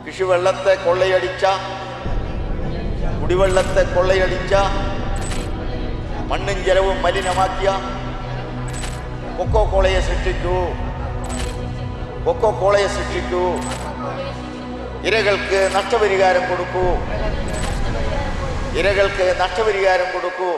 കൃഷിവെള്ളത്തെ കൊള്ളയടിച്ച, കുടിവെള്ളത്തെ കൊള്ളയടിച്ച, മണ്ണും ജലവും മലിനമാക്കിയ cocoa കോളയെ സൃഷ്ടിക്കൂ. Cocoa കോളയെ സൃഷ്ടിക്കൂ. ഇരകൾക്ക് നഷ്ടപരിഹാരം കൊടുക്കൂ. ഇരകൾക്ക് നഷ്ടപരിഹാരം കൊടുക്കൂ.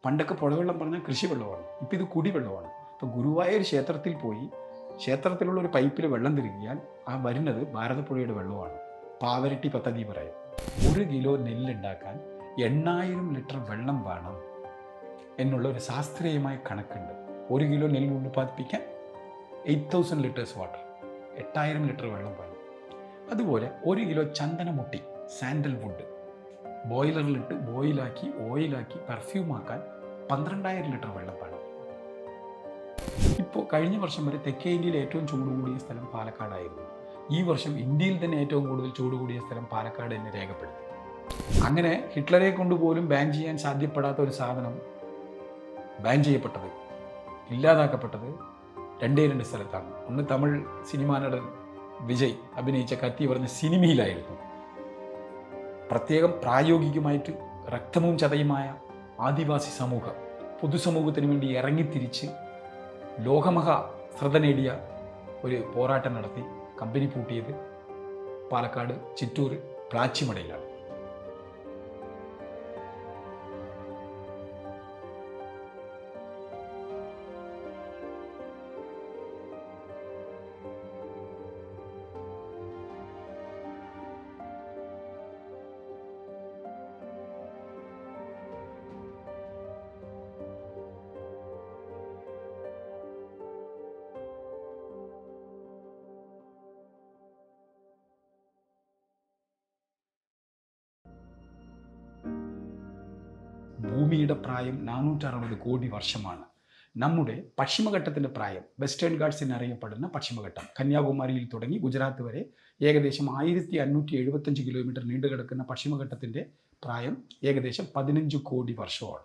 പണ്ടൊക്കെ പുഴവെള്ളം പറഞ്ഞാൽ കൃഷിവെള്ളമാണ്, ഇപ്പം ഇത് കുടിവെള്ളമാണ്. ഇപ്പോൾ ഗുരുവായൂർ ക്ഷേത്രത്തിൽ പോയി ക്ഷേത്രത്തിലുള്ള ഒരു പൈപ്പിൽ വെള്ളം തിരികിയാൽ ആ വരുന്നത് ഭാരതപ്പുഴയുടെ വെള്ളമാണ്. പാവരട്ടി പദ്ധതി പറയും 1 കിലോ നെല്ലുണ്ടാക്കാൻ 8000 ലിറ്റർ വെള്ളം വേണം എന്നുള്ള ഒരു ശാസ്ത്രീയമായ കണക്കുണ്ട്. 1 കിലോ നെല്ല് ഉൽപ്പാദിപ്പിക്കാൻ 8000 ലിറ്റേഴ്സ് വാട്ടർ, 8000 ലിറ്റർ വെള്ളം വേണം. അതുപോലെ 1 കിലോ ചന്ദനമുട്ടി സാൻഡൽവുഡ് ബോയിലറിലിട്ട് ബോയിലാക്കി ഓയിലാക്കി പെർഫ്യൂമാക്കാൻ 12000 ലിറ്റർ വെള്ളം വേണം. ഇപ്പോൾ കഴിഞ്ഞ വർഷം വരെ തെക്കേ ഇന്ത്യയിൽ ഏറ്റവും ചൂട് കൂടിയ സ്ഥലം പാലക്കാടായിരുന്നു. ഈ വർഷം ഇന്ത്യയിൽ തന്നെ ഏറ്റവും കൂടുതൽ ചൂട് കൂടിയ സ്ഥലം പാലക്കാട് തന്നെ രേഖപ്പെടുത്തി. അങ്ങനെ ഹിറ്റ്ലറെ കൊണ്ടുപോലും ബാൻ ചെയ്യാൻ സാധ്യപ്പെടാത്ത ഒരു സാധനം ബാൻ ചെയ്യപ്പെട്ടത്, ഇല്ലാതാക്കപ്പെട്ടത് 2 സ്ഥലത്താണ്. ഒന്ന് തമിഴ് സിനിമാ നടൻ വിജയ് അഭിനയിച്ച കത്തി പറഞ്ഞ സിനിമയിലായിരുന്നു. പ്രത്യേകം പ്രായോഗികമായിട്ട് രക്തവും ചതയുമായ ആദിവാസി സമൂഹം പൊതുസമൂഹത്തിന് വേണ്ടി ഇറങ്ങിത്തിരിച്ച് ലോകമഹാ ശ്രദ്ധ നേടിയ ഒരു പോരാട്ടം നടത്തി കമ്പനി പൂട്ടിയത് പാലക്കാട് ചിറ്റൂർ പ്ലാച്ചിമടയിലാണ്. ഭൂമിയുടെ പ്രായം 460 കോടി വർഷമാണ്. നമ്മുടെ പശ്ചിമഘട്ടത്തിൻ്റെ പ്രായം, വെസ്റ്റേൺ ഗാട്സ് എന്നറിയപ്പെടുന്ന പശ്ചിമഘട്ടം, കന്യാകുമാരിയിൽ തുടങ്ങി ഗുജറാത്ത് വരെ ഏകദേശം 1575 കിലോമീറ്റർ നീണ്ടുകിടക്കുന്ന പശ്ചിമഘട്ടത്തിൻ്റെ പ്രായം ഏകദേശം 15 കോടി വർഷമാണ്.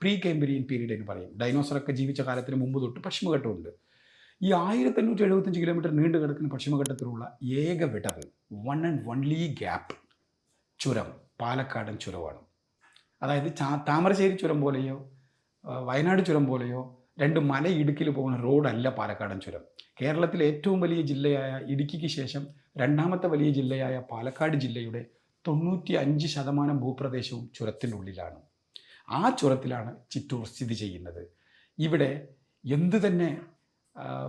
പ്രീ കേംബ്രിയൻ പീരീഡ് എന്ന് പറയും. ഡൈനോസറൊക്കെ ജീവിച്ച കാലത്തിന് മുമ്പ് തൊട്ട് പശ്ചിമഘട്ടമുണ്ട്. ഈ 1575 കിലോമീറ്റർ നീണ്ടുകിടക്കുന്ന പശ്ചിമഘട്ടത്തിലുള്ള ഏക വിടവ്, വൺ ആൻഡ് ഒൺലി ഗ്യാപ്പ്, ചുരം പാലക്കാടൻ ചുരമാണ്. അതായത് താമരശ്ശേരി ചുരം പോലെയോ വയനാട് ചുരം പോലെയോ 2 മലയിടുക്കിൽ പോകുന്ന റോഡല്ല പാലക്കാടൻ ചുരം. കേരളത്തിലെ ഏറ്റവും വലിയ ജില്ലയായ ഇടുക്കിക്ക് ശേഷം 2ാമത്തെ വലിയ ജില്ലയായ പാലക്കാട് ജില്ലയുടെ 95% ഭൂപ്രദേശവും ചുരത്തിനുള്ളിലാണ്. ആ ചുരത്തിലാണ് ചിറ്റൂർ സ്ഥിതി ചെയ്യുന്നത്. ഇവിടെ എന്ത് തന്നെ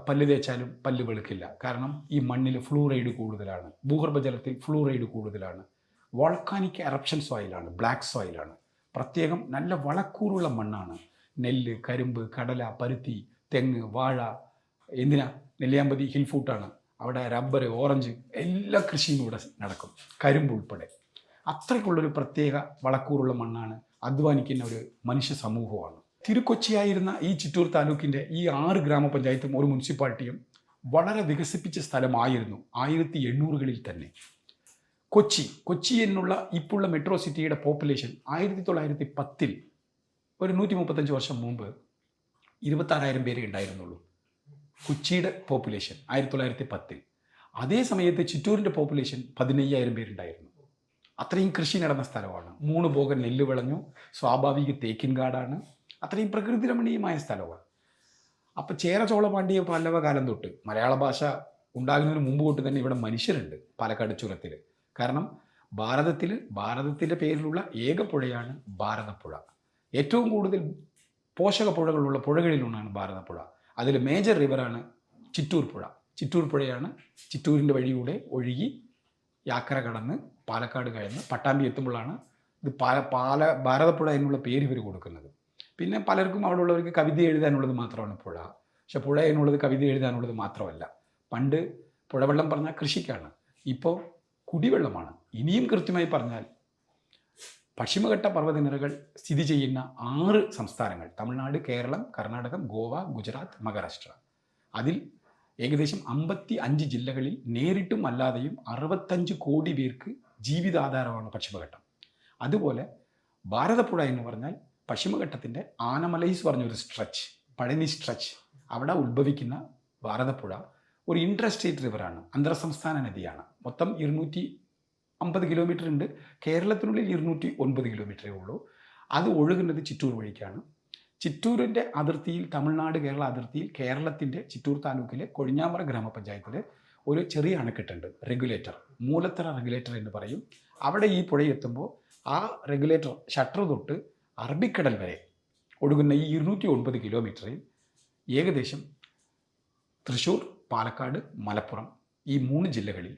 പല്ല് തേച്ചാലും പല്ല് വെളുക്കില്ല. കാരണം ഈ മണ്ണിൽ ഫ്ലൂറൈഡ് കൂടുതലാണ്, ഭൂഗർഭജലത്തിൽ ഫ്ലൂറൈഡ് കൂടുതലാണ്. വോൾക്കാനിക് എറപ്ഷൻ സോയിലാണ്, ബ്ലാക്ക് സോയിലാണ്. പ്രത്യേകം നല്ല വളക്കൂറുള്ള മണ്ണാണ്. നെല്ല്, കരിമ്പ്, കടല, പരുത്തി, തെങ്ങ്, വാഴ, എന്തിനാ നെല്ലിയാമ്പതി ഹിൽ ഫൂട്ടാണ്, അവിടെ റബ്ബർ, ഓറഞ്ച്, എല്ലാ കൃഷിയും ഇവിടെ നടക്കും, കരിമ്പ് ഉൾപ്പെടെ. അത്രയ്ക്കുള്ളൊരു പ്രത്യേക വളക്കൂറുള്ള മണ്ണാണ്. അധ്വാനിക്കുന്ന ഒരു മനുഷ്യ സമൂഹമാണ്. തിരുക്കൊച്ചിയായിരുന്ന ഈ ചിറ്റൂർ താലൂക്കിൻ്റെ ഈ 6 ഗ്രാമപഞ്ചായത്തും ഒരു മുനിസിപ്പാലിറ്റിയും വളരെ വികസിപ്പിച്ച സ്ഥലമായിരുന്നു 1800കളിൽ തന്നെ. കൊച്ചി എന്നുള്ള ഇപ്പോഴുള്ള മെട്രോ സിറ്റിയുടെ പോപ്പുലേഷൻ 1910 ഒരു 135 വർഷം മുമ്പ് 26,000 പേരെ ഉണ്ടായിരുന്നുള്ളൂ. കൊച്ചിയുടെ പോപ്പുലേഷൻ 1910. അതേ സമയത്ത് ചിറ്റൂരിൻ്റെ പോപ്പുലേഷൻ 15,000 പേരുണ്ടായിരുന്നു. അത്രയും കൃഷി നടന്ന സ്ഥലമാണ്. 3 പോകൻ നെല്ല് വിളഞ്ഞു, സ്വാഭാവിക തേക്കിൻകാടാണ്, അത്രയും പ്രകൃതി രമണീയമായ സ്ഥലമാണ്. അപ്പോൾ ചേര ചോള പാണ്ഡ്യ പല്ലവ കാലം തൊട്ട്, മലയാള ഭാഷ ഉണ്ടാകുന്നതിന് മുമ്പ് തൊട്ട് തന്നെ ഇവിടെ മനുഷ്യരുണ്ട് പാലക്കാട് ചുരത്തിൽ. കാരണം ഭാരതത്തിൻ്റെ പേരിലുള്ള ഏക പുഴയാണ് ഭാരതപ്പുഴ. ഏറ്റവും കൂടുതൽ പോഷക പുഴകളുള്ള പുഴകളിലൊന്നാണ് ഭാരതപ്പുഴ. അതിൽ മേജർ റിവറാണ് ചിറ്റൂർ പുഴ. ചിറ്റൂർ പുഴയാണ് ചിറ്റൂരിൻ്റെ വഴിയൂടെ ഒഴുകി യാക്കര കടന്ന് പാലക്കാട് കഴിഞ്ഞ് പട്ടാമ്പി എത്തുമ്പോഴാണ് ഇത് ഭാരതപ്പുഴ എന്നുള്ള പേര് ഇവർ കൊടുക്കുന്നത്. പിന്നെ പലർക്കും അവിടെ ഉള്ളവർക്ക് കവിത എഴുതാനുള്ളത് മാത്രമാണ് പുഴ. പക്ഷെ പുഴ എന്നുള്ളത് കവിത എഴുതാനുള്ളത് മാത്രമല്ല. പണ്ട് പുഴവെള്ളം പറഞ്ഞാൽ കൃഷിക്കാണ്, ഇപ്പോൾ കുടിവെള്ളമാണ്. ഇനിയും കൃത്യമായി പറഞ്ഞാൽ പശ്ചിമഘട്ട പർവ്വതനിരകൾ സ്ഥിതി ചെയ്യുന്ന 6 സംസ്ഥാനങ്ങൾ, തമിഴ്നാട്, കേരളം, കർണാടകം, ഗോവ, ഗുജറാത്ത്, മഹാരാഷ്ട്ര. അതിൽ ഏകദേശം 55 ജില്ലകളിൽ നേരിട്ടും അല്ലാതെയും 65 കോടി പേർക്ക് ജീവിതാധാരമാണ് പശ്ചിമഘട്ടം. അതുപോലെ ഭാരതപ്പുഴ എന്ന് പറഞ്ഞാൽ പശ്ചിമഘട്ടത്തിൻ്റെ ആനമലൈസ് പറഞ്ഞൊരു സ്ട്രെച്ച്, പഴനി സ്ട്രെച്ച്, അവിടെ ഉത്ഭവിക്കുന്ന ഭാരതപ്പുഴ ഒരു ഇൻട്രസ്റ്റേറ്റ് റിവറാണ്, അന്തർ സംസ്ഥാന നദിയാണ്. മൊത്തം 250 കിലോമീറ്റർ ഉണ്ട്. കേരളത്തിനുള്ളിൽ 209 കിലോമീറ്ററേ ഉള്ളൂ. അത് ഒഴുകുന്നത് ചിറ്റൂർ വഴിക്കാണ്. ചിറ്റൂരിൻ്റെ അതിർത്തിയിൽ, തമിഴ്നാട് കേരള അതിർത്തിയിൽ, കേരളത്തിൻ്റെ ചിറ്റൂർ താലൂക്കിലെ കൊഴിഞ്ഞാമ്പ്ര ഗ്രാമപഞ്ചായത്തിൽ ഒരു ചെറിയ അണക്കെട്ടുണ്ട്, റെഗുലേറ്റർ, മൂലത്തറ റെഗുലേറ്റർ എന്ന് പറയും. അവിടെ ഈ പുഴയെത്തുമ്പോൾ ആ റെഗുലേറ്റർ ഷട്ടർ തൊട്ട് അറബിക്കടൽ വരെ ഒഴുകുന്ന ഈ 209 കിലോമീറ്ററിൽ ഏകദേശം തൃശ്ശൂർ, പാലക്കാട്, മലപ്പുറം ഈ 3 ജില്ലകളിൽ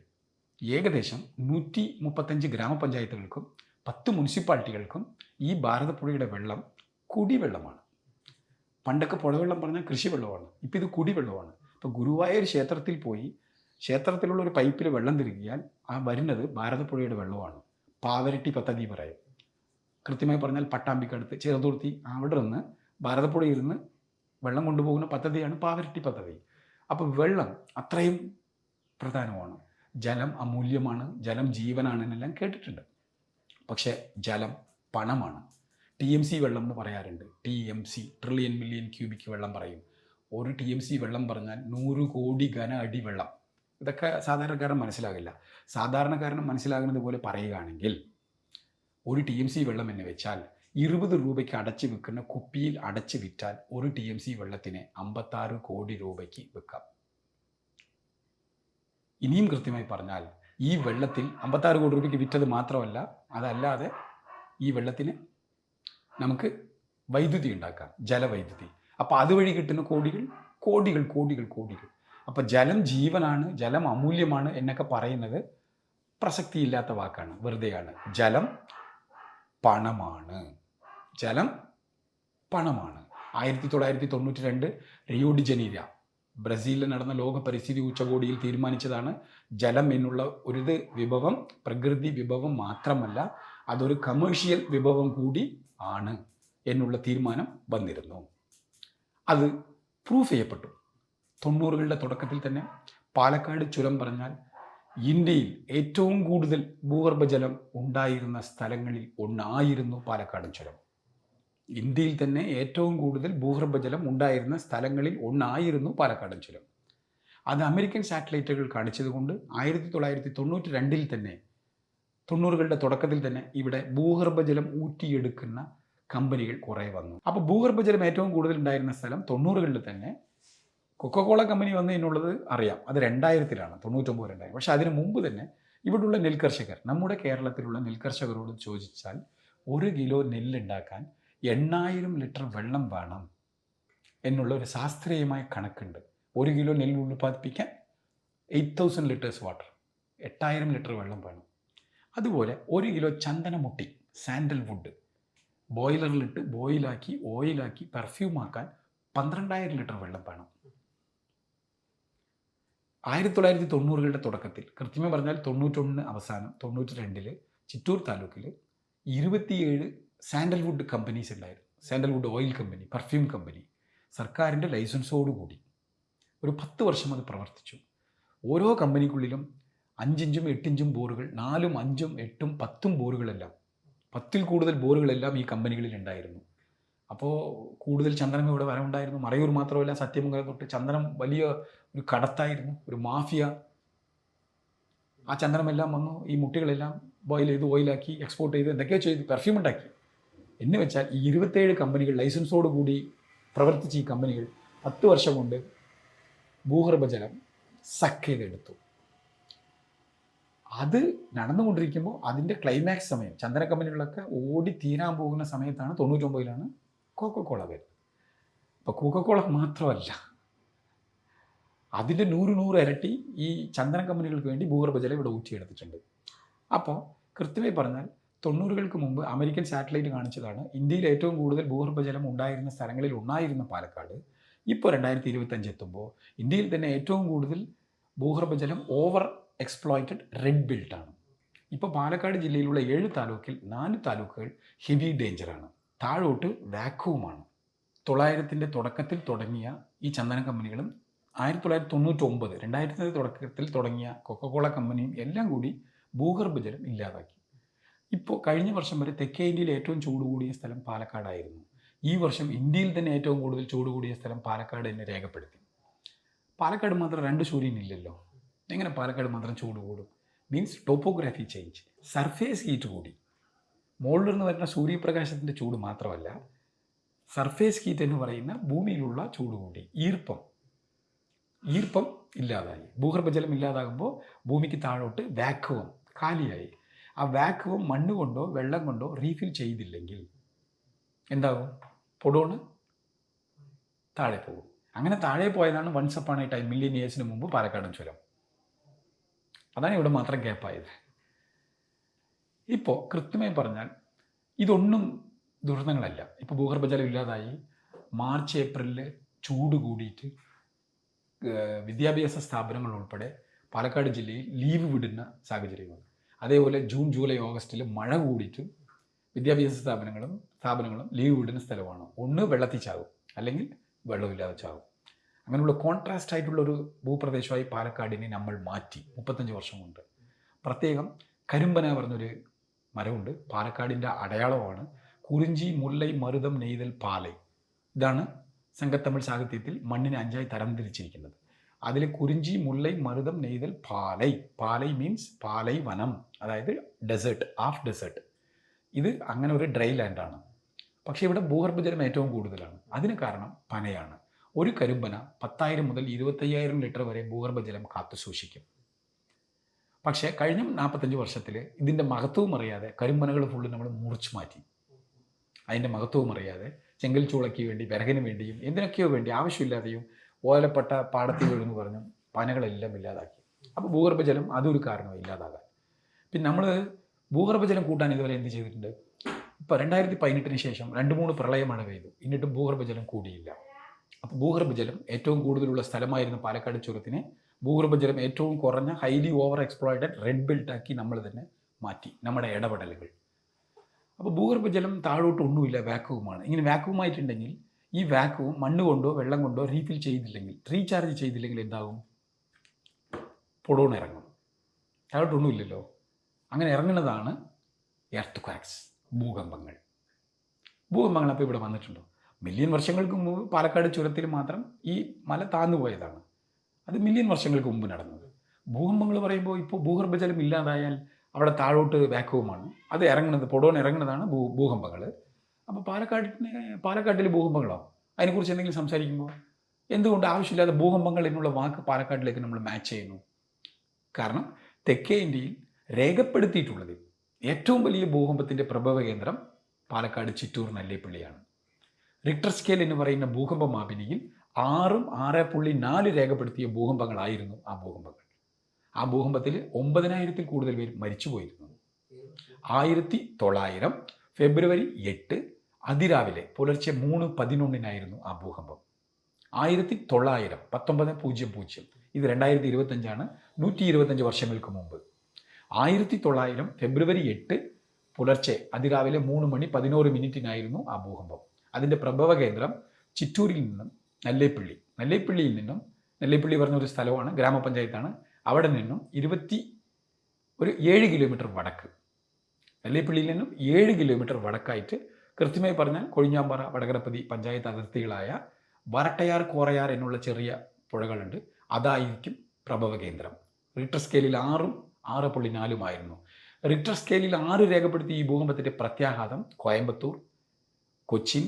ഏകദേശം 135 ഗ്രാമപഞ്ചായത്തുകൾക്കും 10 മുനിസിപ്പാലിറ്റികൾക്കും ഈ ഭാരതപ്പുഴയുടെ വെള്ളം കുടിവെള്ളമാണ്. പണ്ടൊക്കെ പുഴവെള്ളം പറഞ്ഞാൽ കൃഷിവെള്ളമാണ്, ഇപ്പം ഇത് കുടിവെള്ളമാണ്. ഇപ്പോൾ ഗുരുവായൂർ ക്ഷേത്രത്തിൽ പോയി ക്ഷേത്രത്തിലുള്ള ഒരു പൈപ്പിൽ വെള്ളം തിരികിയാൽ ആ വരുന്നത് ഭാരതപ്പുഴയുടെ വെള്ളമാണ്. പാവരട്ടി പദ്ധതി പറയും, കൃത്യമായി പറഞ്ഞാൽ പട്ടാമ്പിക്കടുത്ത് ചെറുതുർത്തി അവിടെ നിന്ന് ഭാരതപ്പുഴയിൽ നിന്ന് വെള്ളം കൊണ്ടുപോകുന്ന പദ്ധതിയാണ് പാവരട്ടി പദ്ധതി. അപ്പോൾ വെള്ളം അത്രയും പ്രധാനമാണ്. ജലം അമൂല്യമാണ്, ജലം ജീവനാണെന്നെല്ലാം കേട്ടിട്ടുണ്ട്. പക്ഷേ ജലം പണമാണ്. TMC വെള്ളം എന്ന് പറയാറുണ്ട്. TMC ട്രില്യൺ മില്യൺ ക്യൂബിക് വെള്ളം പറയും. ഒരു TMC വെള്ളം പറഞ്ഞാൽ 100 കോടി ഘന അടി വെള്ളം. ഇതൊക്കെ സാധാരണക്കാരൻ മനസ്സിലാകില്ല. സാധാരണക്കാരന് മനസ്സിലാകുന്നത് പോലെ പറയുകയാണെങ്കിൽ ഒരു TMC വെള്ളം എന്ന് വെച്ചാൽ 20 രൂപയ്ക്ക് അടച്ച് വിൽക്കുന്ന കുപ്പിയിൽ അടച്ച് വിറ്റാൽ ഒരു TMC വെള്ളത്തിന് 56 കോടി രൂപയ്ക്ക് വിൽക്കാം. ഇനിയും കൃത്യമായി പറഞ്ഞാൽ ഈ വെള്ളത്തിൽ 56 കോടി രൂപയ്ക്ക് വിറ്റത് മാത്രമല്ല, അതല്ലാതെ ഈ വെള്ളത്തിന് നമുക്ക് വൈദ്യുതി ഉണ്ടാക്കാം, ജലവൈദ്യുതി. അപ്പോൾ അതുവഴി കിട്ടുന്ന കോടികൾ കോടികൾ കോടികൾ കോടികൾ. അപ്പോൾ ജലം ജീവനാണ്, ജലം അമൂല്യമാണ് എന്നൊക്കെ പറയുന്നത് പ്രസക്തിയില്ലാത്ത വാക്കാണ്, വെറുതെയാണ്. ജലം പണമാണ്, ജലം പണമാണ്. 1992 റിയോ ഡി ജനീര ബ്രസീലിൽ നടന്ന ലോക പരിസ്ഥിതി ഉച്ചകോടിയിൽ തീരുമാനിച്ചതാണ് ജലം എന്നുള്ള ഒരു വിഭവം പ്രകൃതി വിഭവം മാത്രമല്ല, അതൊരു കമേഴ്ഷ്യൽ വിഭവം കൂടി ആണ് എന്നുള്ള തീരുമാനം വന്നിരുന്നു. അത് പ്രൂഫ് ചെയ്യപ്പെട്ടു. 90കളുടെ തുടക്കത്തിൽ തന്നെ പാലക്കാട് ചുരം പറഞ്ഞാൽ ഇന്ത്യയിൽ ഏറ്റവും കൂടുതൽ ഭൂഗർഭജലം ഉണ്ടായിരുന്ന സ്ഥലങ്ങളിൽ ഒന്നായിരുന്നു പാലക്കാട് ചുരം. ഇന്ത്യയിൽ തന്നെ ഏറ്റവും കൂടുതൽ ഭൂഗർഭജലം ഉണ്ടായിരുന്ന സ്ഥലങ്ങളിൽ ഒന്നായിരുന്നു പാലക്കാട് ചുരം. അത് അമേരിക്കൻ സാറ്റലൈറ്റുകൾ കാണിച്ചതുകൊണ്ട് 1992 തന്നെ 90കളുടെ തുടക്കത്തിൽ തന്നെ ഇവിടെ ഭൂഗർഭജലം ഊറ്റിയെടുക്കുന്ന കമ്പനികൾ കുറേ വന്നു. അപ്പോൾ ഭൂഗർഭജലം ഏറ്റവും കൂടുതൽ ഉണ്ടായിരുന്ന സ്ഥലം 90കളിൽ തന്നെ കൊക്കോകോള കമ്പനി വന്നു എന്നുള്ളത് അറിയാം. അത് 2000-ലാണ്, 99-2000. പക്ഷെ അതിന് മുമ്പ് തന്നെ ഇവിടുള്ള നെൽകർഷകർ, നമ്മുടെ കേരളത്തിലുള്ള നെൽകർഷകരോട് ചോദിച്ചാൽ 1 കിലോ നെല്ലുണ്ടാക്കാൻ 8000 ലിറ്റർ വെള്ളം വേണം എന്നുള്ള ഒരു ശാസ്ത്രീയമായ കണക്കുണ്ട്. 1 കിലോ നെല്ല് ഉൽപ്പാദിപ്പിക്കാൻ 8000 ലിറ്റേഴ്സ് വാട്ടർ, 8000 ലിറ്റർ വെള്ളം വേണം. അതുപോലെ 1 കിലോ ചന്ദനമുട്ടി, സാൻഡൽവുഡ് ബോയിലറിലിട്ട് ബോയിലാക്കി ഓയിലാക്കി പെർഫ്യൂമാക്കാൻ 12000 ലിറ്റർ വെള്ളം വേണം. 1990കളുടെ തുടക്കത്തിൽ, കൃത്യമായി പറഞ്ഞാൽ 91 അവസാനം 92 ചിറ്റൂർ താലൂക്കിൽ 27 സാൻഡൽവുഡ് കമ്പനീസ് ഉണ്ടായിരുന്നു. Sandalwood oil company, perfume company, സർക്കാരിൻ്റെ ലൈസൻസോടുകൂടി ഒരു 10 വർഷം അത് പ്രവർത്തിച്ചു. ഓരോ കമ്പനിക്കുള്ളിലും 5 ഇഞ്ചും 8 ഇഞ്ചും ബോറുകൾ, 4ഉം 5ഉം 8ഉം 10ഉം ബോറുകളെല്ലാം, 10ൽ കൂടുതൽ ബോറുകളെല്ലാം ഈ കമ്പനികളിൽ ഉണ്ടായിരുന്നു. അപ്പോൾ കൂടുതൽ ചന്ദനം ഇവിടെ വരവുണ്ടായിരുന്നു. മറയൂർ മാത്രമല്ല, സത്യമംഗലം തൊട്ട് ചന്ദനം വലിയ ഒരു കടത്തായിരുന്നു, ഒരു മാഫിയ. ആ ചന്ദനമെല്ലാം വന്നു, ഈ മുട്ടികളെല്ലാം ബോയിൽ ചെയ്ത് ഓയിലാക്കി എക്സ്പോർട്ട് ചെയ്ത് എന്തൊക്കെയോ ചെയ്ത് പെർഫ്യൂം ഉണ്ടാക്കി. എന്ന് വെച്ചാൽ ഈ 27 കമ്പനികൾ ലൈസൻസോടുകൂടി പ്രവർത്തിച്ച ഈ കമ്പനികൾ 10 വർഷം കൊണ്ട് ഭൂഗർഭജലം സക്ക് ചെയ്തെടുത്തു. അത് നടന്നുകൊണ്ടിരിക്കുമ്പോൾ അതിൻ്റെ ക്ലൈമാക്സ് സമയം, ചന്ദന കമ്പനികളൊക്കെ ഓടി തീരാൻ പോകുന്ന സമയത്താണ് 99-ലാണ് കോക്കോകോള വരുന്നത്. അപ്പോൾ കോക്കോകോള മാത്രമല്ല, അതിൻ്റെ 100 ഇരട്ടി ഈ ചന്ദന കമ്പനികൾക്ക് വേണ്ടി ഭൂഗർഭജലം ഇവിടെ ഊറ്റിയെടുത്തിട്ടുണ്ട്. അപ്പോൾ കൃത്യമായി പറഞ്ഞാൽ 90കൾക്ക് മുമ്പ് അമേരിക്കൻ സാറ്റലൈറ്റ് കാണിച്ചതാണ് ഇന്ത്യയിൽ ഏറ്റവും കൂടുതൽ ഭൂഗർഭജലം ഉണ്ടായിരുന്ന സ്ഥലങ്ങളിൽ ഒന്നായിരുന്ന പാലക്കാട് ഇപ്പോൾ 2025 എത്തുമ്പോൾ ഇന്ത്യയിൽ തന്നെ ഏറ്റവും കൂടുതൽ ഭൂഗർഭജലം ഓവർ എക്സ്പ്ലോയിറ്റഡ് റെഡ് ബെൽറ്റാണ്. ഇപ്പോൾ പാലക്കാട് ജില്ലയിലുള്ള 7 താലൂക്കിൽ 4 താലൂക്കുകൾ ഹെവി ഡേഞ്ചറാണ്, താഴോട്ട് വാക്വവുമാണ്. 900-ൻ്റെ തുടക്കത്തിൽ തുടങ്ങിയ ഈ ചന്ദന കമ്പനികളും 1999 2000-ൻ്റെ തുടക്കത്തിൽ തുടങ്ങിയ കൊക്കോകോള കമ്പനിയും എല്ലാം കൂടി ഭൂഗർഭജലം ഇല്ലാതാക്കി. ഇപ്പോൾ കഴിഞ്ഞ വർഷം വരെ തെക്കേ ഇന്ത്യയിൽ ഏറ്റവും ചൂട് കൂടിയ സ്ഥലം പാലക്കാടായിരുന്നു. ഈ വർഷം ഇന്ത്യയിൽ തന്നെ ഏറ്റവും കൂടുതൽ ചൂട് കൂടിയ സ്ഥലം പാലക്കാട് തന്നെ രേഖപ്പെടുത്തി. പാലക്കാട് മാത്രം 2 സൂര്യൻ ഇല്ലല്ലോ, എങ്ങനെ പാലക്കാട് മാത്രം ചൂട് കൂടും? Means topography change, surface heat കൂടി. മുകളിൽ നിന്ന് വരുന്ന സൂര്യപ്രകാശത്തിൻ്റെ ചൂട് മാത്രമല്ല, സർഫേസ് ഹീറ്റ് എന്ന് പറയുന്ന ഭൂമിയിലുള്ള ചൂട് കൂടി. ഈർപ്പം ഇല്ലാതായി. ഭൂഗർഭജലം ഇല്ലാതാകുമ്പോൾ ഭൂമിക്ക് താഴോട്ട് വാക്വം കാലിയായി. ആ വാക്വം മണ്ണ് കൊണ്ടോ വെള്ളം കൊണ്ടോ റീഫിൽ ചെയ്തില്ലെങ്കിൽ എന്താകും? പൊടോണ് താഴെ പോകും. അങ്ങനെ താഴെ പോയതാണ് once upon a time million ഇയേഴ്സിന് മുമ്പ് പാലക്കാടൻ ചുരം. അതാണ് ഇവിടെ മാത്രം ഗ്യാപ്പായത്. ഇപ്പോൾ കൃത്യമായി പറഞ്ഞാൽ ഇതൊന്നും ദുരന്തങ്ങളല്ല. ഇപ്പോൾ ഭൂഗർഭജലം ഇല്ലാതായി, മാർച്ച് ഏപ്രിലിൽ ചൂട് കൂടിയിട്ട് വിദ്യാഭ്യാസ സ്ഥാപനങ്ങൾ ഉൾപ്പെടെ പാലക്കാട് ജില്ലയിൽ ലീവ് വിടുന്ന സാഹചര്യമാണ്. അതേപോലെ ജൂൺ ജൂലൈ ഓഗസ്റ്റിൽ മഴ കൂടിയിട്ട് വിദ്യാഭ്യാസ സ്ഥാപനങ്ങളും ലീവ് വിടുന്ന സ്ഥലമാണ്. ഒന്ന് വെള്ളത്തിൽ ചാകും, അല്ലെങ്കിൽ വെള്ളമില്ലാതെ ചാകും. അങ്ങനെയുള്ള കോൺട്രാസ്റ്റ് ആയിട്ടുള്ളൊരു ഭൂപ്രദേശമായി പാലക്കാടിനെ നമ്മൾ മാറ്റി 35 വർഷം കൊണ്ട്. പ്രത്യേകം കരിമ്പന പറഞ്ഞൊരു മരമുണ്ട്, പാലക്കാടിൻ്റെ അടയാളമാണ്. കുറിഞ്ചി, മുല്ലൈ, മരുതം, നെയ്തൽ, പാലൈ. ഇതാണ് സംഘത്തമിഴ് സാഹിത്യത്തിൽ മണ്ണിനെ 5ആയി തരംതിരിച്ചിരിക്കുന്നത്. അതിൽ കുറിഞ്ചി, മുല്ലൈ, മരുതം, നെയ്തൽ, പാലൈ. പാലൈ മീൻസ് പാലൈ വനം, അതായത് ഡെസേർട്ട്, ഹാഫ് ഡെസേർട്ട്. ഇത് അങ്ങനെ ഒരു ഡ്രൈ ലാൻഡാണ്. പക്ഷേ ഇവിടെ ഭൂഗർഭജലം ഏറ്റവും കൂടുതലാണ്. അതിന് കാരണം പനയാണ്. ഒരു കരിമ്പന 10,000 മുതൽ 25,000 ലിറ്റർ വരെ ഭൂഗർഭജലം കാത്തു സൂക്ഷിക്കും. പക്ഷേ കഴിഞ്ഞ 45 വർഷത്തിൽ ഇതിൻ്റെ മഹത്വവും അറിയാതെ കരിമ്പനകൾ ഫുള്ള് നമ്മൾ മുറിച്ചു മാറ്റി. അതിൻ്റെ മഹത്വവും അറിയാതെ ചെങ്കൽ ചൂളയ്ക്ക് വേണ്ടി, വിറകിന് വേണ്ടിയും എന്തിനൊക്കെയോ വേണ്ടി ആവശ്യമില്ലാതെയും ഓലപ്പെട്ട പാടത്തിൽ വീഴുന്നു പറഞ്ഞു പനകളെല്ലാം ഇല്ലാതാക്കി. അപ്പോൾ ഭൂഗർഭജലം അതൊരു കാരണമായി ഇല്ലാതാകാൻ. പിന്നെ നമ്മൾ ഭൂഗർഭജലം കൂട്ടാൻ ഇതുവരെ എന്ത് ചെയ്തിട്ടുണ്ട്? ഇപ്പോൾ 2018 ശേഷം 2-3 പ്രളയ മഴ പെയ്തു, എന്നിട്ടും ഭൂഗർഭജലം കൂടിയില്ല. അപ്പോൾ ഭൂഗർഭജലം ഏറ്റവും കൂടുതലുള്ള സ്ഥലമായിരുന്ന പാലക്കാട് ചുരത്തിനെ ഭൂഗർഭജലം ഏറ്റവും കുറഞ്ഞ ഹൈലി ഓവർ എക്സ്പ്ലോയിറ്റഡ് റെഡ് ബെൽറ്റാക്കി നമ്മൾ തന്നെ മാറ്റി, നമ്മുടെ ഇടപെടലുകൾ. അപ്പോൾ ഭൂഗർഭജലം താഴോട്ട് ഒന്നുമില്ല, വാക്വവുമാണ്. ഇങ്ങനെ വാക്വമായിട്ടുണ്ടെങ്കിൽ ഈ വാക്വം മണ്ണ് കൊണ്ടോ വെള്ളം കൊണ്ടോ റീഫിൽ ചെയ്തില്ലെങ്കിൽ, റീചാർജ് ചെയ്തില്ലെങ്കിൽ എന്താകും? പൊടോന്ന് ഇറങ്ങും. താഴോട്ടൊന്നുമില്ലല്ലോ. അങ്ങനെ ഇറങ്ങുന്നതാണ് എർത്ത് ക്വാക്സ്, ഭൂകമ്പങ്ങൾ. അപ്പോൾ ഇവിടെ വന്നിട്ടുണ്ടോ? മില്യൺ വർഷങ്ങൾക്ക് മുമ്പ് പാലക്കാട് ചുരത്തിൽ മാത്രം ഈ മല താന്നു പോയതാണ്. അത് മില്യൺ വർഷങ്ങൾക്ക് മുമ്പ് നടന്നത്. ഭൂകമ്പങ്ങൾ പറയുമ്പോൾ ഇപ്പോൾ ഭൂഗർഭജലം ഇല്ലാതായാൽ അവിടെ താഴോട്ട് വാക്വമാണ്, അത് ഇറങ്ങുന്നത്, പൊടോന്ന് ഇറങ്ങുന്നതാണ് ഭൂകമ്പങ്ങൾ. അപ്പോൾ പാലക്കാട്ടിൽ ഭൂകമ്പങ്ങളോ അതിനെക്കുറിച്ച് എന്തെങ്കിലും സംസാരിക്കുമ്പോൾ എന്തുകൊണ്ട് ആവശ്യമില്ലാതെ ഭൂകമ്പങ്ങൾ എന്നുള്ള വാക്ക് പാലക്കാട്ടിലേക്ക് നമ്മൾ മാച്ച് ചെയ്യുന്നു? കാരണം തെക്കേ ഇന്ത്യയിൽ രേഖപ്പെടുത്തിയിട്ടുള്ളത് ഏറ്റവും വലിയ ഭൂകമ്പത്തിൻ്റെ പ്രഭവ കേന്ദ്രം പാലക്കാട് ചിറ്റൂർ നെല്ലിപ്പള്ളിയാണ്. റിക്ടർ സ്കെയിൽ എന്ന് പറയുന്ന ഭൂകമ്പ മാപിനിയിൽ 6.4 രേഖപ്പെടുത്തിയ ഭൂകമ്പങ്ങളായിരുന്നു ആ ഭൂകമ്പങ്ങൾ. ആ ഭൂകമ്പത്തിൽ 9,000-ൽ കൂടുതൽ പേർ മരിച്ചുപോയിരുന്നു. 1900 ഫെബ്രുവരി 8 അതിരാവിലെ പുലർച്ചെ 3:11 ആ ഭൂകമ്പം. 1900 1900, ഇത് 2025 125 വർഷങ്ങൾക്ക് മുമ്പ്. 1900 ഫെബ്രുവരി 8 പുലർച്ചെ അതിരാവിലെ 3:11 ആ ഭൂകമ്പം. അതിൻ്റെ പ്രഭവ കേന്ദ്രം ചിറ്റൂരിൽ നിന്നും നെല്ലിപ്പള്ളിയിൽ നിന്നും, നെല്ലിപ്പള്ളി പറഞ്ഞൊരു സ്ഥലമാണ്, ഗ്രാമപഞ്ചായത്താണ്, അവിടെ നിന്നും 7 കിലോമീറ്റർ വടക്ക്, നെല്ലിപ്പള്ളിയിൽ നിന്നും 7 കിലോമീറ്റർ വടക്കായിട്ട്, കൃത്യമായി പറഞ്ഞാൽ കൊഴിഞ്ഞാമ്പാറ, വടകരപ്പതി പഞ്ചായത്ത് അതിർത്തികളായ വരട്ടയാർ, കോറയാർ എന്നുള്ള ചെറിയ പുഴകളുണ്ട്, അതായിരിക്കും പ്രഭവ കേന്ദ്രം. റിക്ടർ സ്കെയിലിൽ 6ഉം 6.4 റിക്ടർ സ്കെയിലിൽ 6 രേഖപ്പെടുത്തിയ ഈ ഭൂകമ്പത്തിൻ്റെ പ്രത്യാഘാതം കോയമ്പത്തൂർ, കൊച്ചിൻ,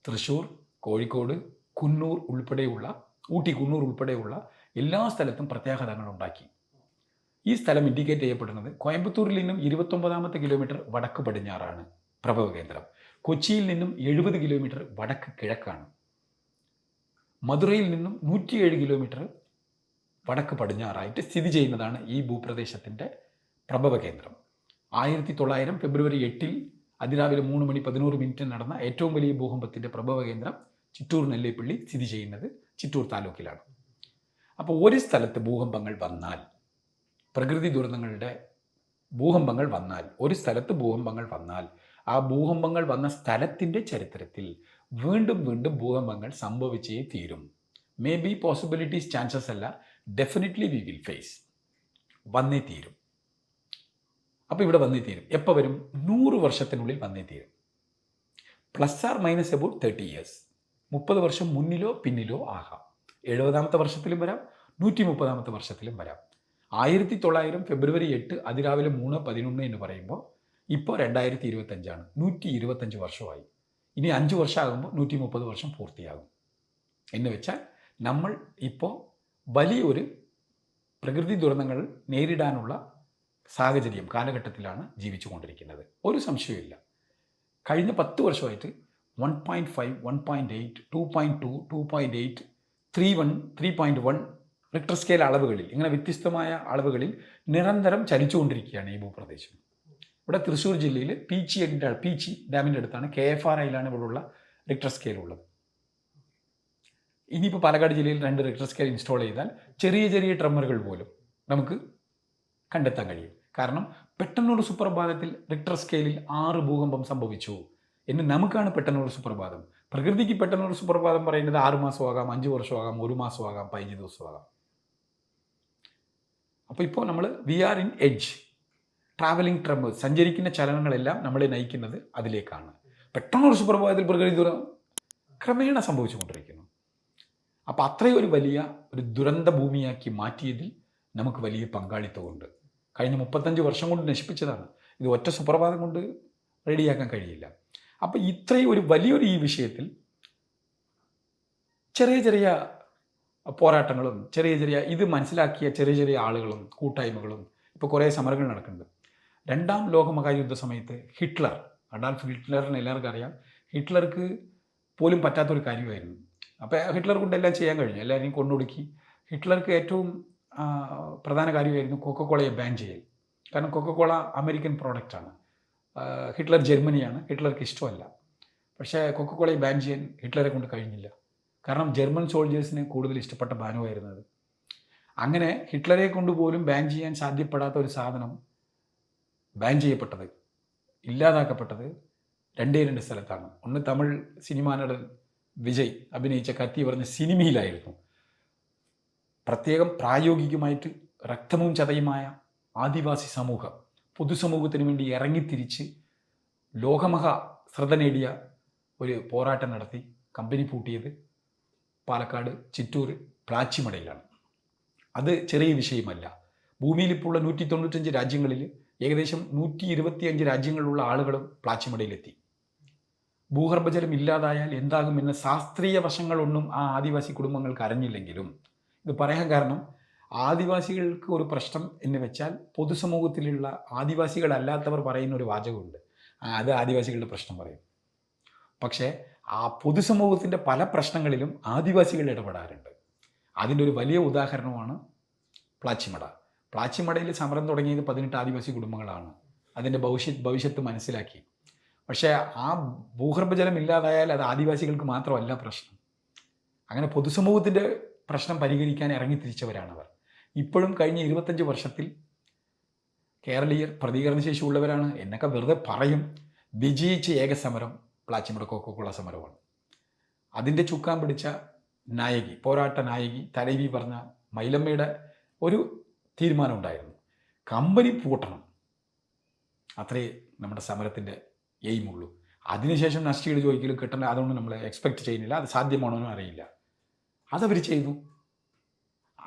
തൃശ്ശൂർ, കോഴിക്കോട്, കുന്നൂർ ഉൾപ്പെടെയുള്ള, ഊട്ടി, കുന്നൂർ ഉൾപ്പെടെയുള്ള എല്ലാ സ്ഥലത്തും പ്രത്യാഘാതങ്ങൾ ഉണ്ടാക്കി. ഈ സ്ഥലം ഇൻഡിക്കേറ്റ് ചെയ്യപ്പെടുന്നത് കോയമ്പത്തൂരിൽ നിന്നും 29ാമത്തെ കിലോമീറ്റർ വടക്ക് പടിഞ്ഞാറാണ് പ്രഭവ കേന്ദ്രം. കൊച്ചിയിൽ നിന്നും 70 കിലോമീറ്റർ വടക്ക് കിഴക്കാണ്. മധുരയിൽ നിന്നും 107 കിലോമീറ്റർ വടക്ക് പടിഞ്ഞാറായിട്ട് സ്ഥിതി ചെയ്യുന്നതാണ് ഈ ഭൂപ്രദേശത്തിൻ്റെ പ്രഭവ കേന്ദ്രം. 1900 ഫെബ്രുവരി 8 അതിരാവിലെ 3:11 നടന്ന ഏറ്റവും വലിയ ഭൂകമ്പത്തിൻ്റെ പ്രഭവ കേന്ദ്രം ചിറ്റൂർ നെല്ലിപ്പള്ളി സ്ഥിതി ചെയ്യുന്നത് ചിറ്റൂർ താലൂക്കിലാണ്. അപ്പോൾ ഒരു സ്ഥലത്ത് ഭൂകമ്പങ്ങൾ വന്നാൽ, പ്രകൃതി ദുരന്തങ്ങളുടെ ഭൂകമ്പങ്ങൾ വന്നാൽ, ഒരു സ്ഥലത്ത് ഭൂകമ്പങ്ങൾ വന്നാൽ, ആ ഭൂകമ്പങ്ങൾ വന്ന സ്ഥലത്തിൻ്റെ ചരിത്രത്തിൽ വീണ്ടും വീണ്ടും ഭൂകമ്പങ്ങൾ സംഭവിച്ചേ തീരും. മേ ബി പോസിബിലിറ്റീസ്, ചാൻസസ് അല്ല, ഡെഫിനറ്റ്ലി വി വിൽ ഫേസ്. വന്നേ തീരും. അപ്പോൾ ഇവിടെ വന്നേ തീരും. എപ്പോൾ വരും? 100 വർഷത്തിനുള്ളിൽ വന്നേ തീരും. ± 30 years. 30 വർഷം മുന്നിലോ പിന്നിലോ ആകാം. 70ാമത്തെ വർഷത്തിലും വരാം, 130ാമത്തെ വർഷത്തിലും വരാം. 1900 ഫെബ്രുവരി 8 അതിരാവിലെ 3:11 എന്ന് പറയുമ്പോൾ ഇപ്പോൾ 2025, 125 വർഷമായി. ഇനി 5 വർഷമാകുമ്പോൾ 130 വർഷം പൂർത്തിയാകും. എന്ന് വെച്ചാൽ നമ്മൾ ഇപ്പോൾ വലിയൊരു പ്രകൃതി ദുരന്തങ്ങൾ നേരിടാനുള്ള കാലഘട്ടത്തിലാണ് ജീവിച്ചു കൊണ്ടിരിക്കുന്നത്. ഒരു സംശയമില്ല. കഴിഞ്ഞ 10 വർഷമായിട്ട് 1.5, 1.8, 2.2, 2.8, 3.1, 3.1 റിക്ടർ സ്കെയിൽ അളവുകളിൽ, ഇങ്ങനെ വ്യത്യസ്തമായ അളവുകളിൽ നിരന്തരം ചലിച്ചുകൊണ്ടിരിക്കുകയാണ് ഈ ഭൂപ്രദേശം. ഇവിടെ തൃശ്ശൂർ ജില്ലയിൽ പീച്ചി ഡാമിൻ്റെ അടുത്താണ്, KFRIയിലാണ് ഇവിടെയുള്ള റിക്ടർ സ്കെയിൽ ഉള്ളത്. ഇനിയിപ്പോൾ പാലക്കാട് ജില്ലയിൽ 2 റിക്ടർ സ്കെയിൽ ഇൻസ്റ്റാൾ ചെയ്താൽ ചെറിയ ചെറിയ ട്രെമ്മറുകൾ പോലും നമുക്ക് കണ്ടെത്താൻ കഴിയും. കാരണം പെട്ടെന്നൊരു സുപ്രഭാതത്തിൽ റിക്ടർ സ്കെയിലിൽ 6 ഭൂകമ്പം സംഭവിച്ചു എന്ന് നമുക്കാണ് പെട്ടെന്നൊരു സുപ്രഭാതം. പ്രകൃതിക്ക് പെട്ടെന്നൊരു സുപ്രഭാതം പറയുന്നത് 6 മാസമാകാം, 5 വർഷമാകാം, 1 മാസമാകാം, 15 ദിവസമാകാം. അപ്പോൾ ഇപ്പോൾ നമ്മൾ we are in edge, travelling tremors, സഞ്ചരിക്കുന്ന ചലനങ്ങളെല്ലാം നമ്മളെ നയിക്കുന്നത് അതിലേക്കാണ്. പെട്ടെന്നൊരു സുപ്രഭാതത്തിൽ പ്രകൃതി ക്രമേണ സംഭവിച്ചുകൊണ്ടിരിക്കുന്നു. അപ്പോൾ അത്രയും ഒരു വലിയ ഒരു ദുരന്ത ഭൂമിയാക്കി മാറ്റിയതിൽ നമുക്ക് വലിയ പങ്കാളിത്തമുണ്ട്. കഴിഞ്ഞ 35 വർഷം കൊണ്ട് നശിപ്പിച്ചതാണ്. ഇത് ഒറ്റ സുപ്രഭാതം കൊണ്ട് റെഡിയാക്കാൻ കഴിയില്ല. അപ്പോൾ ഇത്രയും ഒരു വലിയൊരു ഈ വിഷയത്തിൽ ചെറിയ ചെറിയ പോരാട്ടങ്ങളും ചെറിയ ഇത് മനസ്സിലാക്കിയ ചെറിയ ആളുകളും കൂട്ടായ്മകളും ഇപ്പോൾ കുറേ സമരങ്ങൾ നടക്കുന്നുണ്ട്. 2ാം ലോക മഹായുദ്ധ സമയത്ത് അഡാൾഫ് ഹിറ്റ്ലറിന് എല്ലാവർക്കും അറിയാം. ഹിറ്റ്ലർക്ക് പോലും പറ്റാത്തൊരു കാര്യമായിരുന്നു. അപ്പോൾ ഹിറ്റ്ലർ കൊണ്ട് എല്ലാം ചെയ്യാൻ കഴിഞ്ഞു, എല്ലാവരെയും കൊണ്ടൊടുക്കി. ഹിറ്റ്ലർക്ക് ഏറ്റവും പ്രധാന കാര്യമായിരുന്നു കൊക്കക്കോളയെ ബാൻ ചെയ്യൽ. കാരണം കൊക്കക്കോള അമേരിക്കൻ പ്രോഡക്റ്റാണ്, ഹിറ്റ്ലർ ജർമ്മനിയാണ്, ഹിറ്റ്ലർക്ക് ഇഷ്ടമല്ല. പക്ഷേ കൊക്കക്കോളയെ ബാൻ ചെയ്യാൻ ഹിറ്റ്ലറെ കൊണ്ട് കഴിഞ്ഞില്ല. കാരണം ജർമ്മൻ സോൾജേഴ്സിന് കൂടുതൽ ഇഷ്ടപ്പെട്ട ബാനുമായിരുന്നത്. അങ്ങനെ ഹിറ്റ്ലറെ കൊണ്ടുപോലും ബാൻ ചെയ്യാൻ സാധ്യപ്പെടാത്ത ഒരു സാധനം ബാൻ ചെയ്യപ്പെട്ടത്, ഇല്ലാതാക്കപ്പെട്ടത് 2 സ്ഥലത്താണ്. ഒന്ന് തമിഴ് സിനിമാ നടൻ വിജയ് അഭിനയിച്ച കത്തി പറഞ്ഞ സിനിമയിലായിരുന്നു. പ്രത്യേകം പ്രായോഗികമായിട്ട് രക്തവും ചതയുമായ ആദിവാസി സമൂഹം പൊതുസമൂഹത്തിന് വേണ്ടി ഇറങ്ങിത്തിരിച്ച് ലോകമഹ ശ്രദ്ധ നേടിയ ഒരു പോരാട്ടം നടത്തി കമ്പനി പൂട്ടിയത് പാലക്കാട് ചിറ്റൂർ പ്ലാച്ചിമടയിലാണ്. അത് ചെറിയ വിഷയമല്ല. ഭൂമിയിൽ ഇപ്പോൾ ഉള്ള 195 രാജ്യങ്ങളിൽ ഏകദേശം 125 രാജ്യങ്ങളിലുള്ള ആളുകളും പ്ലാച്ചിമടയിലെത്തി. ഭൂഗർഭജലം ഇല്ലാതായാൽ എന്താകുമെന്ന ശാസ്ത്രീയ വശങ്ങളൊന്നും ആ ആദിവാസി കുടുംബങ്ങൾക്ക് അറിഞ്ഞില്ലെങ്കിലും, ഇത് പറയാൻ കാരണം ആദിവാസികൾക്ക് ഒരു പ്രശ്നം എന്ന് വെച്ചാൽ പൊതുസമൂഹത്തിലുള്ള ആദിവാസികളല്ലാത്തവർ പറയുന്ന ഒരു വാചകമുണ്ട്, അത് ആദിവാസികളുടെ പ്രശ്നം പറയും. പക്ഷേ ആ പൊതുസമൂഹത്തിൻ്റെ പല പ്രശ്നങ്ങളിലും ആദിവാസികൾ ഇടപെടാറുണ്ട്. അതിൻ്റെ ഒരു വലിയ ഉദാഹരണമാണ് പ്ലാച്ചിമട. പ്ലാച്ചിമടയിൽ സമരം തുടങ്ങിയത് 18 ആദിവാസി കുടുംബങ്ങളാണ്. അതിൻ്റെ ഭവിഷ്യത്ത് മനസ്സിലാക്കി. പക്ഷേ ആ ഭൂഗർഭജലം ഇല്ലാതായാൽ അത് ആദിവാസികൾക്ക് മാത്രമല്ല പ്രശ്നം. അങ്ങനെ പൊതുസമൂഹത്തിൻ്റെ പ്രശ്നം പരിഹരിക്കാൻ ഇറങ്ങിത്തിരിച്ചവരാണവർ. ഇപ്പോഴും കഴിഞ്ഞ 25 വർഷത്തിൽ കേരളീയർ പ്രതികരണശേഷിയുള്ളവരാണ്. എന്നൊക്കെ വെറുതെ പറയും. വിജയിച്ച ഏക സമരം പ്ലാച്ചിമട കൊക്കക്കോള സമരമാണ്. അതിൻ്റെ ചുക്കാൻ പിടിച്ച നായകി, പോരാട്ട നായകി, തലവി പറഞ്ഞ മൈലമ്മയുടെ ഒരു തീരുമാനം ഉണ്ടായിരുന്നു, കമ്പനി പൂട്ടണം. അത്രേ നമ്മുടെ സമരത്തിൻ്റെ എയിമുള്ളൂ. അതിനുശേഷം നഷ്ടീട് ചോദിക്കലും കിട്ടണ്ട, അതുകൊണ്ട് നമ്മൾ എക്സ്പെക്റ്റ് ചെയ്യുന്നില്ല, അത് സാധ്യമാണോ എന്ന് അറിയില്ല. അതവർ ചെയ്തു,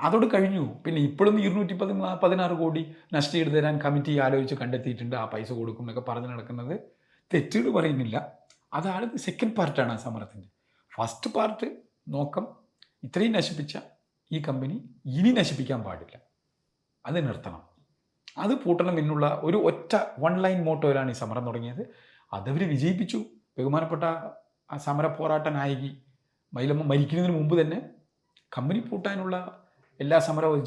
അതോട് കഴിഞ്ഞു. പിന്നെ ഇപ്പോഴും 216 കോടി നഷ്ടീട് തരാൻ കമ്മിറ്റി ആലോചിച്ച് കണ്ടെത്തിയിട്ടുണ്ട്, ആ പൈസ കൊടുക്കും എന്നൊക്കെ പറഞ്ഞ് നടക്കുന്നത് തെറ്റുകൾ പറയുന്നില്ല. അതാണ് സെക്കൻഡ് പാർട്ടാണ് ആ സമരത്തിൻ്റെ. ഫസ്റ്റ് പാർട്ട് നോക്കം, ഇത്രയും നശിപ്പിച്ച ഈ കമ്പനി ഇനി നശിപ്പിക്കാൻ പാടില്ല, അത് നിർത്തണം, അത് പൂട്ടണം എന്നുള്ള ഒരു ഒറ്റ 1 ലൈൻ മോട്ടോയിലാണ് ഈ സമരം തുടങ്ങിയത്. അതവർ വിജയിപ്പിച്ചു. ബഹുമാനപ്പെട്ട ആ സമര പോരാട്ട നായകി മൈലമ്മ മരിക്കുന്നതിന് മുമ്പ് തന്നെ കമ്പനി പൂട്ടാനുള്ള എല്ലാ സമരവും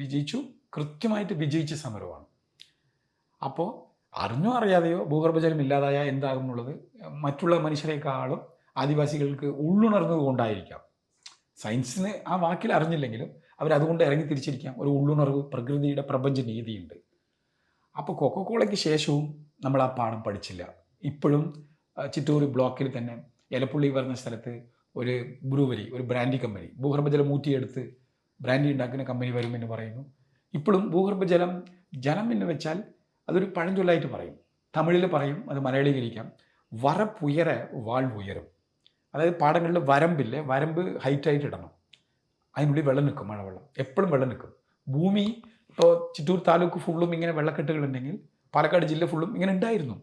വിജയിച്ചു. കൃത്യമായിട്ട് വിജയിച്ച സമരമാണ്. അപ്പോൾ അറിഞ്ഞോ അറിയാതെയോ ഭൂഗർഭജലം ഇല്ലാതായ എന്താകും എന്നുള്ളത് മറ്റുള്ള മനുഷ്യരെക്കാളും ആദിവാസികൾക്ക് ഉള്ളുണർന്നത് കൊണ്ടായിരിക്കാം. സയൻസിന് ആ വാക്കിൽ അറിഞ്ഞില്ലെങ്കിലും അവരതുകൊണ്ട് ഇറങ്ങി തിരിച്ചിരിക്കാം. ഒരു ഉള്ളുണർവ്, പ്രകൃതിയുടെ പ്രപഞ്ച നീതിയുണ്ട്. അപ്പോൾ കൊക്കക്കോളയ്ക്ക് ശേഷവും നമ്മൾ ആ പാഠം പഠിച്ചില്ല. ഇപ്പോഴും ചിറ്റൂർ ബ്ലോക്കിൽ തന്നെ എലപ്പുള്ളി പറഞ്ഞ സ്ഥലത്ത് ഒരു ബ്രൂവരി, ഒരു ബ്രാൻഡി കമ്പനി, ഭൂഗർഭജലം ഊറ്റിയെടുത്ത് ബ്രാൻഡി ഉണ്ടാക്കുന്ന കമ്പനി വരുമെന്ന് പറയുന്നു. ഇപ്പോഴും ജലം എന്ന് വെച്ചാൽ അതൊരു പഴഞ്ചൊല്ലായിട്ട് പറയും, തമിഴിൽ പറയും, അത് മലയാളീകരിക്കാം, വരപ്പുയര വാൾവുയരും. അതായത് പാടങ്ങളിൽ വരമ്പില്ലേ, വരമ്പ് ഹൈറ്റായിട്ട് ഇടണം, അതിനുള്ളിൽ വെള്ളം നിൽക്കും, മഴവെള്ളം എപ്പോഴും വെള്ളം നിൽക്കും. ഭൂമി ഇപ്പോൾ ചിറ്റൂർ താലൂക്ക് ഫുള്ളും ഇങ്ങനെ വെള്ളക്കെട്ടുകളുണ്ടെങ്കിൽ പാലക്കാട് ജില്ല ഫുള്ളും ഇങ്ങനെ ഉണ്ടായിരുന്നു.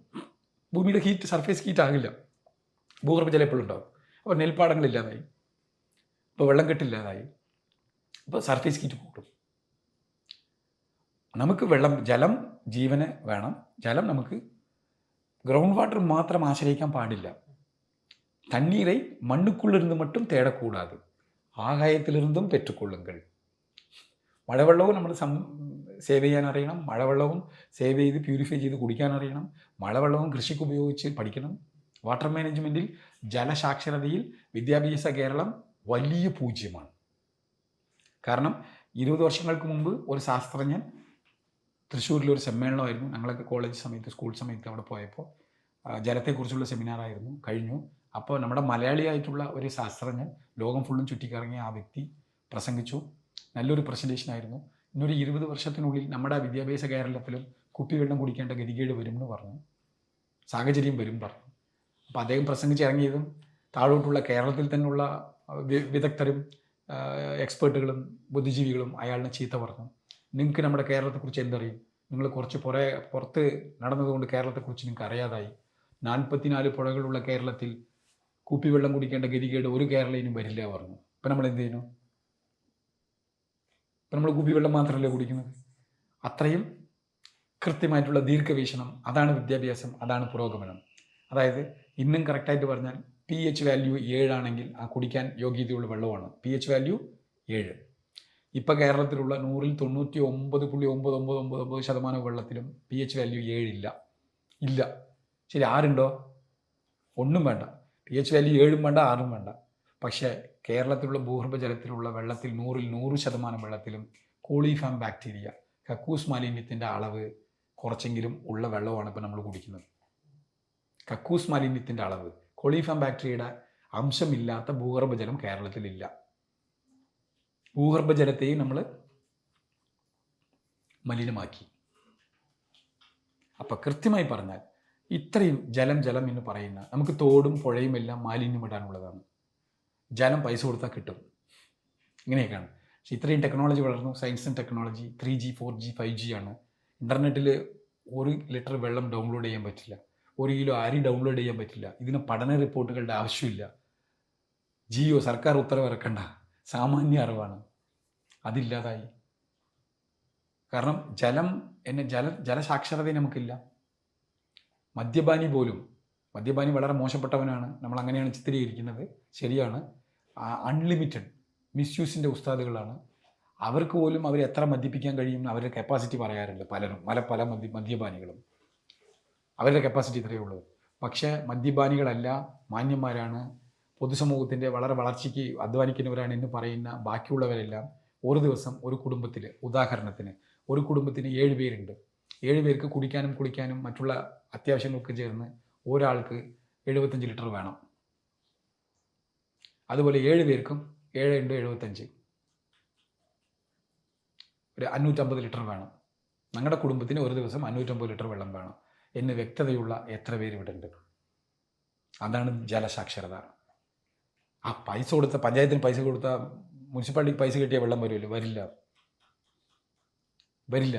ഭൂമിയുടെ ഹീറ്റ്, സർഫേസ് ഹീറ്റ് ആകില്ല, ഭൂഗർഭജലം എപ്പോഴും ഉണ്ടാകും. അപ്പോൾ നെൽപ്പാടങ്ങളില്ലാതായി, ഇപ്പോൾ വെള്ളം കെട്ടില്ലാതായി, അപ്പോൾ സർഫേസ് ഹീറ്റ് കൂട്ടും. നമുക്ക് ജലം ജീവന് വേണം. ജലം നമുക്ക് ഗ്രൗണ്ട് വാട്ടർ മാത്രം ആശ്രയിക്കാൻ പാടില്ല. தண்ணீரை மண்ணுக்குள்ளிருந்து மட்டும் தேடக்கூடாது, ആകായത്തിലിരുന്നും പെറ്റുകൊള്ളുങ്ങൾ. മഴവെള്ളവും നമ്മൾ സേവ് ചെയ്യാൻ അറിയണം, മഴവെള്ളവും സേവ് ചെയ്ത് പ്യൂരിഫൈ ചെയ്ത് കുടിക്കാൻ അറിയണം, മഴവെള്ളവും കൃഷിക്ക് ഉപയോഗിച്ച് പഠിക്കണം. വാട്ടർ മാനേജ്മെൻറ്റിൽ ജലസാക്ഷരതയിൽ വിദ്യാഭ്യാസ കേരളം വലിയ പൂജ്യമാണ്. കാരണം 20 വർഷങ്ങൾക്ക് മുമ്പ് ഒരു ശാസ്ത്രജ്ഞൻ തൃശ്ശൂരിലൊരു സമ്മേളനമായിരുന്നു, ഞങ്ങളൊക്കെ കോളേജ് സമയത്ത് സ്കൂൾ സമയത്ത് അവിടെ പോയപ്പോൾ ജലത്തെക്കുറിച്ചുള്ള സെമിനാറായിരുന്നു, കഴിഞ്ഞു. അപ്പോൾ നമ്മുടെ മലയാളിയായിട്ടുള്ള ഒരു ശാസ്ത്രജ്ഞൻ ലോകം ഫുള്ളും ചുറ്റിക്കറങ്ങിയ ആ വ്യക്തി പ്രസംഗിച്ചു. നല്ലൊരു പ്രസൻറ്റേഷനായിരുന്നു. ഇന്നൊരു 20 വർഷത്തിനുള്ളിൽ നമ്മുടെ വിദ്യാഭ്യാസ കേരളത്തിലും കുപ്പിവെള്ളം കുടിക്കേണ്ട ഗതികേട് വരുമെന്ന് പറഞ്ഞു, സാഹചര്യം വരും പറഞ്ഞു. അപ്പോൾ അദ്ദേഹം പ്രസംഗിച്ചിറങ്ങിയതും താഴോട്ടുള്ള കേരളത്തിൽ തന്നെയുള്ള വിദഗ്ധരും എക്സ്പേർട്ടുകളും ബുദ്ധിജീവികളും അയാളിനെ ചീത്ത പറഞ്ഞു. നിങ്ങൾക്ക് നമ്മുടെ കേരളത്തെക്കുറിച്ച് എന്തറിയും, നിങ്ങൾ കുറച്ച് പുറത്ത് നടന്നതുകൊണ്ട് കേരളത്തെക്കുറിച്ച് നിങ്ങൾക്ക് അറിയാതായി. 44 പുഴകളുള്ള കേരളത്തിൽ കുപ്പിവെള്ളം കുടിക്കേണ്ട ഗതികേട് ഒരു കേരളീയനും വരില്ല പറഞ്ഞു. ഇപ്പം നമ്മൾ എന്ത് ചെയ്യുന്നു? ഇപ്പം നമ്മൾ കുപ്പിവെള്ളം മാത്രമല്ലേ കുടിക്കുന്നത്? അത്രയും കൃത്യമായിട്ടുള്ള ദീർഘവീക്ഷണം, അതാണ് വിദ്യാഭ്യാസം, അതാണ് പുരോഗമനം. അതായത് ഇന്നും കറക്റ്റായിട്ട് പറഞ്ഞാൽ pH വാല്യൂ 7 ആണെങ്കിൽ ആ കുടിക്കാൻ യോഗ്യതയുള്ള വെള്ളമാണ്. pH value 7. ഇപ്പം കേരളത്തിലുള്ള 100ൽ 99.9999% വെള്ളത്തിലും pH വാല്യൂ 7 ഇല്ല. ശരി, 6 ഉണ്ടോ? ഒന്നും വേണ്ട. pH വാല്യൂ 7 വേണ്ട, 6 വേണ്ട. പക്ഷേ കേരളത്തിലുള്ള ഭൂഗർഭജലത്തിലുള്ള വെള്ളത്തിൽ 100ൽ 100% വെള്ളത്തിലും കോളിഫാം ബാക്ടീരിയ, കക്കൂസ് മാലിന്യത്തിൻ്റെ അളവ് കുറച്ചെങ്കിലും ഉള്ള വെള്ളമാണ് ഇപ്പോൾ നമ്മൾ കുടിക്കുന്നത്. കക്കൂസ് മാലിന്യത്തിൻ്റെ അളവ്, കോളിഫാം ബാക്ടീരിയയുടെ അംശമില്ലാത്ത ഭൂഗർഭജലം കേരളത്തിലില്ല. ഭൂഗർഭജലത്തെയും നമ്മൾ മലിനമാക്കി. അപ്പം കൃത്യമായി പറഞ്ഞാൽ ഇത്രയും ജലം എന്ന് പറയുന്ന, നമുക്ക് തോടും പുഴയും എല്ലാം മാലിന്യം ഇടാനുള്ളതാണ്. ജലം പൈസ കൊടുത്താൽ കിട്ടും, ഇങ്ങനെയൊക്കെയാണ്. പക്ഷെ ഇത്രയും ടെക്നോളജി വളർന്നു, science and technology, 3G 4G 5G ആണ്. ഇൻ്റർനെറ്റിൽ 1 ലിറ്റർ വെള്ളം ഡൗൺലോഡ് ചെയ്യാൻ പറ്റില്ല, 1 കിലോ അരി ഡൗൺലോഡ് ചെയ്യാൻ പറ്റില്ല. ഇതിന് പഠന റിപ്പോർട്ടുകളുടെ ആവശ്യമില്ല. ജിയോ സർക്കാർ ഉത്തരവിറക്കണ്ട, സാമാന്യ അറിവാണ്. അതില്ലാതായി. കാരണം ജലസാക്ഷരത നമുക്കില്ല. മദ്യപാനി വളരെ മോശപ്പെട്ടവനാണ്, നമ്മൾ അങ്ങനെയാണ് ചിത്രീകരിക്കുന്നത്, ശരിയാണ്. അൺലിമിറ്റഡ് മിസ്യൂസിൻ്റെ ഉസ്താദുകളാണ്. അവർക്ക് പോലും അവർ എത്ര മദ്യപിക്കാൻ കഴിയുമെന്ന് അവരുടെ കപ്പാസിറ്റി പറയാറുണ്ട് പലരും. പല മദ്യപാനികളും അവരുടെ കപ്പാസിറ്റി ഇത്രയേ ഉള്ളൂ. പക്ഷേ മദ്യപാനികളല്ല, മാന്യന്മാരാണ്, പൊതുസമൂഹത്തിൻ്റെ വളരെ വളർച്ചയ്ക്ക് അധ്വാനിക്കുന്നവരാണ് എന്ന് പറയുന്ന ബാക്കിയുള്ളവരെല്ലാം ഒരു ദിവസം ഒരു കുടുംബത്തിൽ, ഉദാഹരണത്തിന് ഒരു കുടുംബത്തിന് 7 പേരുണ്ട്. 7 പേർക്ക് കുടിക്കാനും കുളിക്കാനും മറ്റുള്ള അത്യാവശ്യങ്ങൾക്ക് ചേർന്ന് ഒരാൾക്ക് 75 ലിറ്റർ വേണം. അതുപോലെ 7 പേർക്കും 7 × 75 ഒരു 550 ലിറ്റർ വേണം. ഞങ്ങളുടെ കുടുംബത്തിന് ഒരു ദിവസം 550 ലിറ്റർ വെള്ളം വേണം എന്ന് വ്യക്തതയുള്ള എത്ര പേര് ഇവിടെ ഉണ്ട്? അതാണ് ജലസാക്ഷരത. ആ പൈസ കൊടുത്ത, പഞ്ചായത്തിന് പൈസ കൊടുത്ത, മുനിസിപ്പാലിറ്റിക്ക് പൈസ കിട്ടിയ വെള്ളം വരുമല്ലോ? വരില്ല.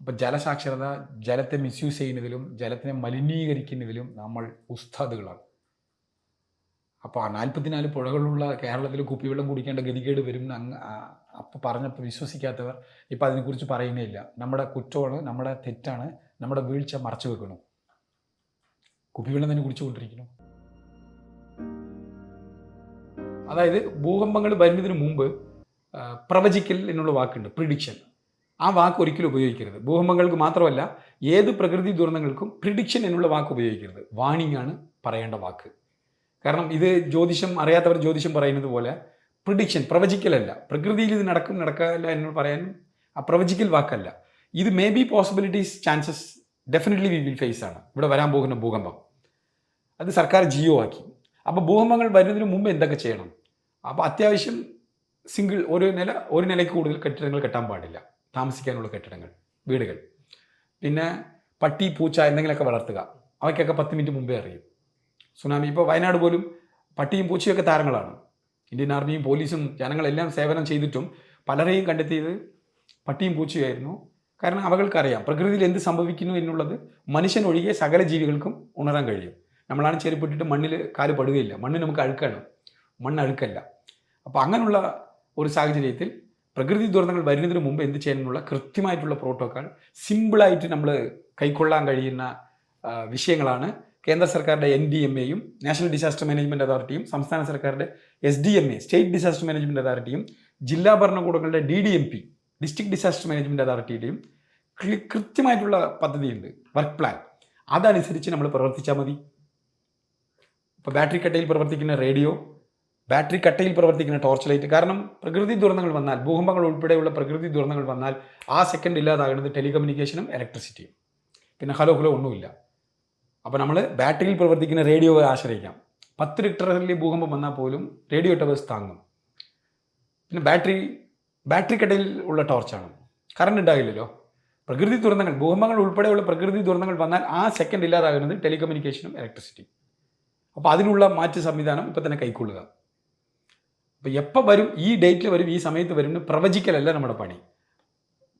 അപ്പം ജലസാക്ഷരത, ജലത്തെ മിസ്യൂസ് ചെയ്യുന്നതിലും ജലത്തിനെ മലിനീകരിക്കുന്നതിലും നമ്മൾ ഉസ്താദുകളാണ്. അപ്പോൾ 44 പുഴകളുള്ള കേരളത്തിൽ കുപ്പിവെള്ളം കുടിക്കേണ്ട ഗതികേട് വരും അപ്പോൾ പറഞ്ഞപ്പോൾ വിശ്വസിക്കാത്തവർ ഇപ്പം അതിനെക്കുറിച്ച് പറയുന്നേ ഇല്ല. നമ്മുടെ കുറ്റമാണ്, നമ്മുടെ തെറ്റാണ്, നമ്മുടെ വീഴ്ച മറച്ചു വെക്കണം. കുപ്പിവെള്ളം തന്നെ കുടിച്ചുകൊണ്ടിരിക്കണം. അതായത് ഭൂകമ്പങ്ങൾ വരുന്നതിന് മുമ്പ് പ്രവചിക്കൽ എന്നുള്ള വാക്കുണ്ട്, പ്രിഡിക്ഷൻ. ആ വാക്ക് ഒരിക്കലും ഉപയോഗിക്കരുത്. ഭൂകമ്പങ്ങൾക്ക് മാത്രമല്ല, ഏത് പ്രകൃതി ദുരന്തങ്ങൾക്കും പ്രിഡിക്ഷൻ എന്നുള്ള വാക്ക് ഉപയോഗിക്കരുത്. വാണിംഗ് ആണ് പറയേണ്ട വാക്ക്. കാരണം ഇത് ജ്യോതിഷം അറിയാത്തവർ ജ്യോതിഷം പറയുന്നത് പോലെ പ്രിഡിക്ഷൻ, പ്രവചിക്കലല്ല. പ്രകൃതിയിൽ ഇത് നടക്കും നടക്കില്ല എന്ന് പറയാൻ ആ പ്രവചിക്കൽ വാക്കല്ല. ഇത് may be possibilities, chances, definitely we will face ആണ് ഇവിടെ വരാൻ പോകുന്ന ഭൂകമ്പം. അത് സർക്കാർ ജിയോ ആക്കി. അപ്പോൾ ഭൂകമ്പങ്ങൾ വരുന്നതിന് മുമ്പ് എന്തൊക്കെ ചെയ്യണം? അപ്പോൾ അത്യാവശ്യം ഒരു നിലയ്ക്ക് കൂടുതൽ കെട്ടിടങ്ങൾ കെട്ടാൻ പാടില്ല, താമസിക്കാനുള്ള കെട്ടിടങ്ങൾ, വീടുകൾ. പിന്നെ പട്ടി പൂച്ച എന്തെങ്കിലുമൊക്കെ വളർത്തുക. അവയ്ക്കൊക്കെ 10 മിനിറ്റ് മുമ്പേ അറിയും. സുനാമി ഇപ്പോൾ വയനാട് പോലും പട്ടിയും പൂച്ചയൊക്കെ താരങ്ങളാണ്. ഇന്ത്യൻ ആർമിയും പോലീസും ജനങ്ങളെല്ലാം സേവനം ചെയ്തിട്ടും പലരെയും കണ്ടെത്തിയത് പട്ടിയും പൂച്ചയായിരുന്നു. കാരണം അവകൾക്കറിയാം പ്രകൃതിയിൽ എന്ത് സംഭവിക്കുന്നു എന്നുള്ളത് മനുഷ്യനൊഴികെ സകല ജീവികൾക്കും ഉണരാൻ കഴിയും. നമ്മളാണ് ചെരുപ്പിട്ടിട്ട് മണ്ണിൽ കാല് പടുകയില്ല. മണ്ണ് നമുക്ക് അഴുക്കാണ്, മണ്ണ് അഴുക്കല്ല. അപ്പോൾ അങ്ങനെയുള്ള ഒരു സാഹചര്യത്തിൽ പ്രകൃതി ദുരന്തങ്ങൾ വരുന്നതിന് മുമ്പ് എന്ത് ചെയ്യാനുള്ള കൃത്യമായിട്ടുള്ള പ്രോട്ടോക്കോൾ, സിമ്പിളായിട്ട് നമ്മൾ കൈക്കൊള്ളാൻ കഴിയുന്ന വിഷയങ്ങളാണ് കേന്ദ്ര സർക്കാരിൻ്റെ NDMA-യും നാഷണൽ ഡിസാസ്റ്റർ മാനേജ്മെൻറ്റ് അതോറിറ്റിയും സംസ്ഥാന സർക്കാരിൻ്റെ SDMA സ്റ്റേറ്റ് ഡിസാസ്റ്റർ മാനേജ്മെൻറ്റ് അതോറിറ്റിയും ജില്ലാ ഭരണകൂടങ്ങളുടെ DDMP ഡിസ്ട്രിക്ട് ഡിസാസ്റ്റർ മാനേജ്മെൻറ്റ് അതോറിറ്റിയുടെയും കൃത്യമായിട്ടുള്ള പദ്ധതിയുണ്ട്, വർക്ക് പ്ലാൻ. അതനുസരിച്ച് നമ്മൾ പ്രവർത്തിച്ചാൽ മതി. ഇപ്പോൾ ബാറ്ററി കട്ടയിൽ പ്രവർത്തിക്കുന്ന റേഡിയോ, ബാറ്ററി കട്ടയിൽ പ്രവർത്തിക്കുന്ന ടോർച്ച് ലൈറ്റ്. കാരണം പ്രകൃതി ദുരന്തങ്ങൾ വന്നാൽ, ഭൂകമ്പങ്ങൾ ഉൾപ്പെടെയുള്ള പ്രകൃതി ദുരന്തങ്ങൾ വന്നാൽ ആ സെക്കൻഡ് ഇല്ലാതാകുന്നത് ടെലികമ്മ്യൂണിക്കേഷനും ഇലക്ട്രിസിറ്റിയും. പിന്നെ ഹലോ ഒന്നുമില്ല. അപ്പോൾ നമ്മൾ ബാറ്ററിയിൽ പ്രവർത്തിക്കുന്ന റേഡിയോയെ ആശ്രയിക്കാം. 10 റിക്ടറിൽ ഭൂകമ്പം വന്നാൽ പോലും റേഡിയോ ടവേഴ്സ് താങ്ങും. പിന്നെ ബാറ്ററി കട്ടയിൽ ഉള്ള ടോർച്ചാണ്. കറണ്ട് ഉണ്ടാകില്ലല്ലോ. പ്രകൃതി ദുരന്തങ്ങൾ, ഭൂകമ്പങ്ങൾ ഉൾപ്പെടെയുള്ള പ്രകൃതി ദുരന്തങ്ങൾ വന്നാൽ ആ സെക്കൻഡ് ഇല്ലാതാകുന്നത് ടെലികമ്മ്യൂണിക്കേഷനും ഇലക്ട്രിസിറ്റി. അപ്പോൾ അതിനുള്ള മാറ്റ് സംവിധാനം ഇപ്പം തന്നെ കൈക്കൊള്ളുക. അപ്പോൾ എപ്പോൾ വരും, ഈ ഡേറ്റിൽ വരും, ഈ സമയത്ത് വരും പ്രവചിക്കലല്ല നമ്മുടെ പണി.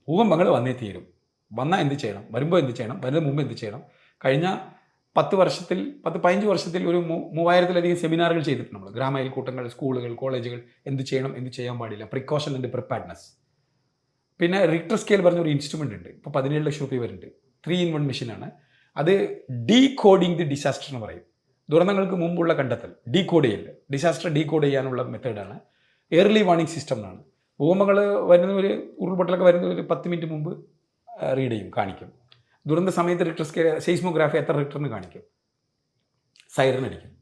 ഭൂകമ്പങ്ങൾ വന്നേ തീരും. വന്നാൽ എന്ത് ചെയ്യണം, വരുമ്പോൾ എന്ത് ചെയ്യണം, വരുന്നതിന് മുമ്പ് എന്ത് ചെയ്യണം. കഴിഞ്ഞ 10-15 വർഷത്തിൽ ഒരു 3000-ലധികം സെമിനാറുകൾ ചെയ്തിട്ടുണ്ട് നമ്മൾ. ഗ്രാമയൽക്കൂട്ടങ്ങൾ, സ്കൂളുകൾ, കോളേജുകൾ എന്ത് ചെയ്യണം, എന്ത് ചെയ്യാൻ പാടില്ല, പ്രിക്കോഷൻ ആൻഡ് പ്രിപ്പയർഡ്നെസ്. പിന്നെ റിക്ടർ സ്കെയിൽ പറഞ്ഞൊരു ഇൻസ്ട്രുമെൻ്റ് ഉണ്ട്, ഇപ്പോൾ 17 ലക്ഷം രൂപ വരുന്നുണ്ട്. 3-in-1 മെഷീനാണ് അത്. ഡീകോഡിങ് ദി ഡിസാസ്റ്റർ എന്ന് പറയും. ദുരന്തങ്ങൾക്ക് മുമ്പുള്ള കണ്ടെത്തൽ, ഡീകോഡ് ചെയ്യൽ, ഡിസാസ്റ്റർ ഡീകോഡ് ചെയ്യാനുള്ള മെത്തേഡാണ്. ഏർലി വാർണിംഗ് സിസ്റ്റം എന്നാണ്. ഭൂകമ്പങ്ങൾ വരുന്ന ഒരു ഉരുൾപൊട്ടലൊക്കെ വരുന്ന ഒരു 10 മിനിറ്റ് മുമ്പ് റീഡ് ചെയ്യും, കാണിക്കും. ദുരന്ത സമയത്ത് റിക്ടർ സ്കെയിൽ, സെയ്സ്മോഗ്രാഫി എത്ര റിക്ടറിന് കാണിക്കും, സൈറൻ അടിക്കും.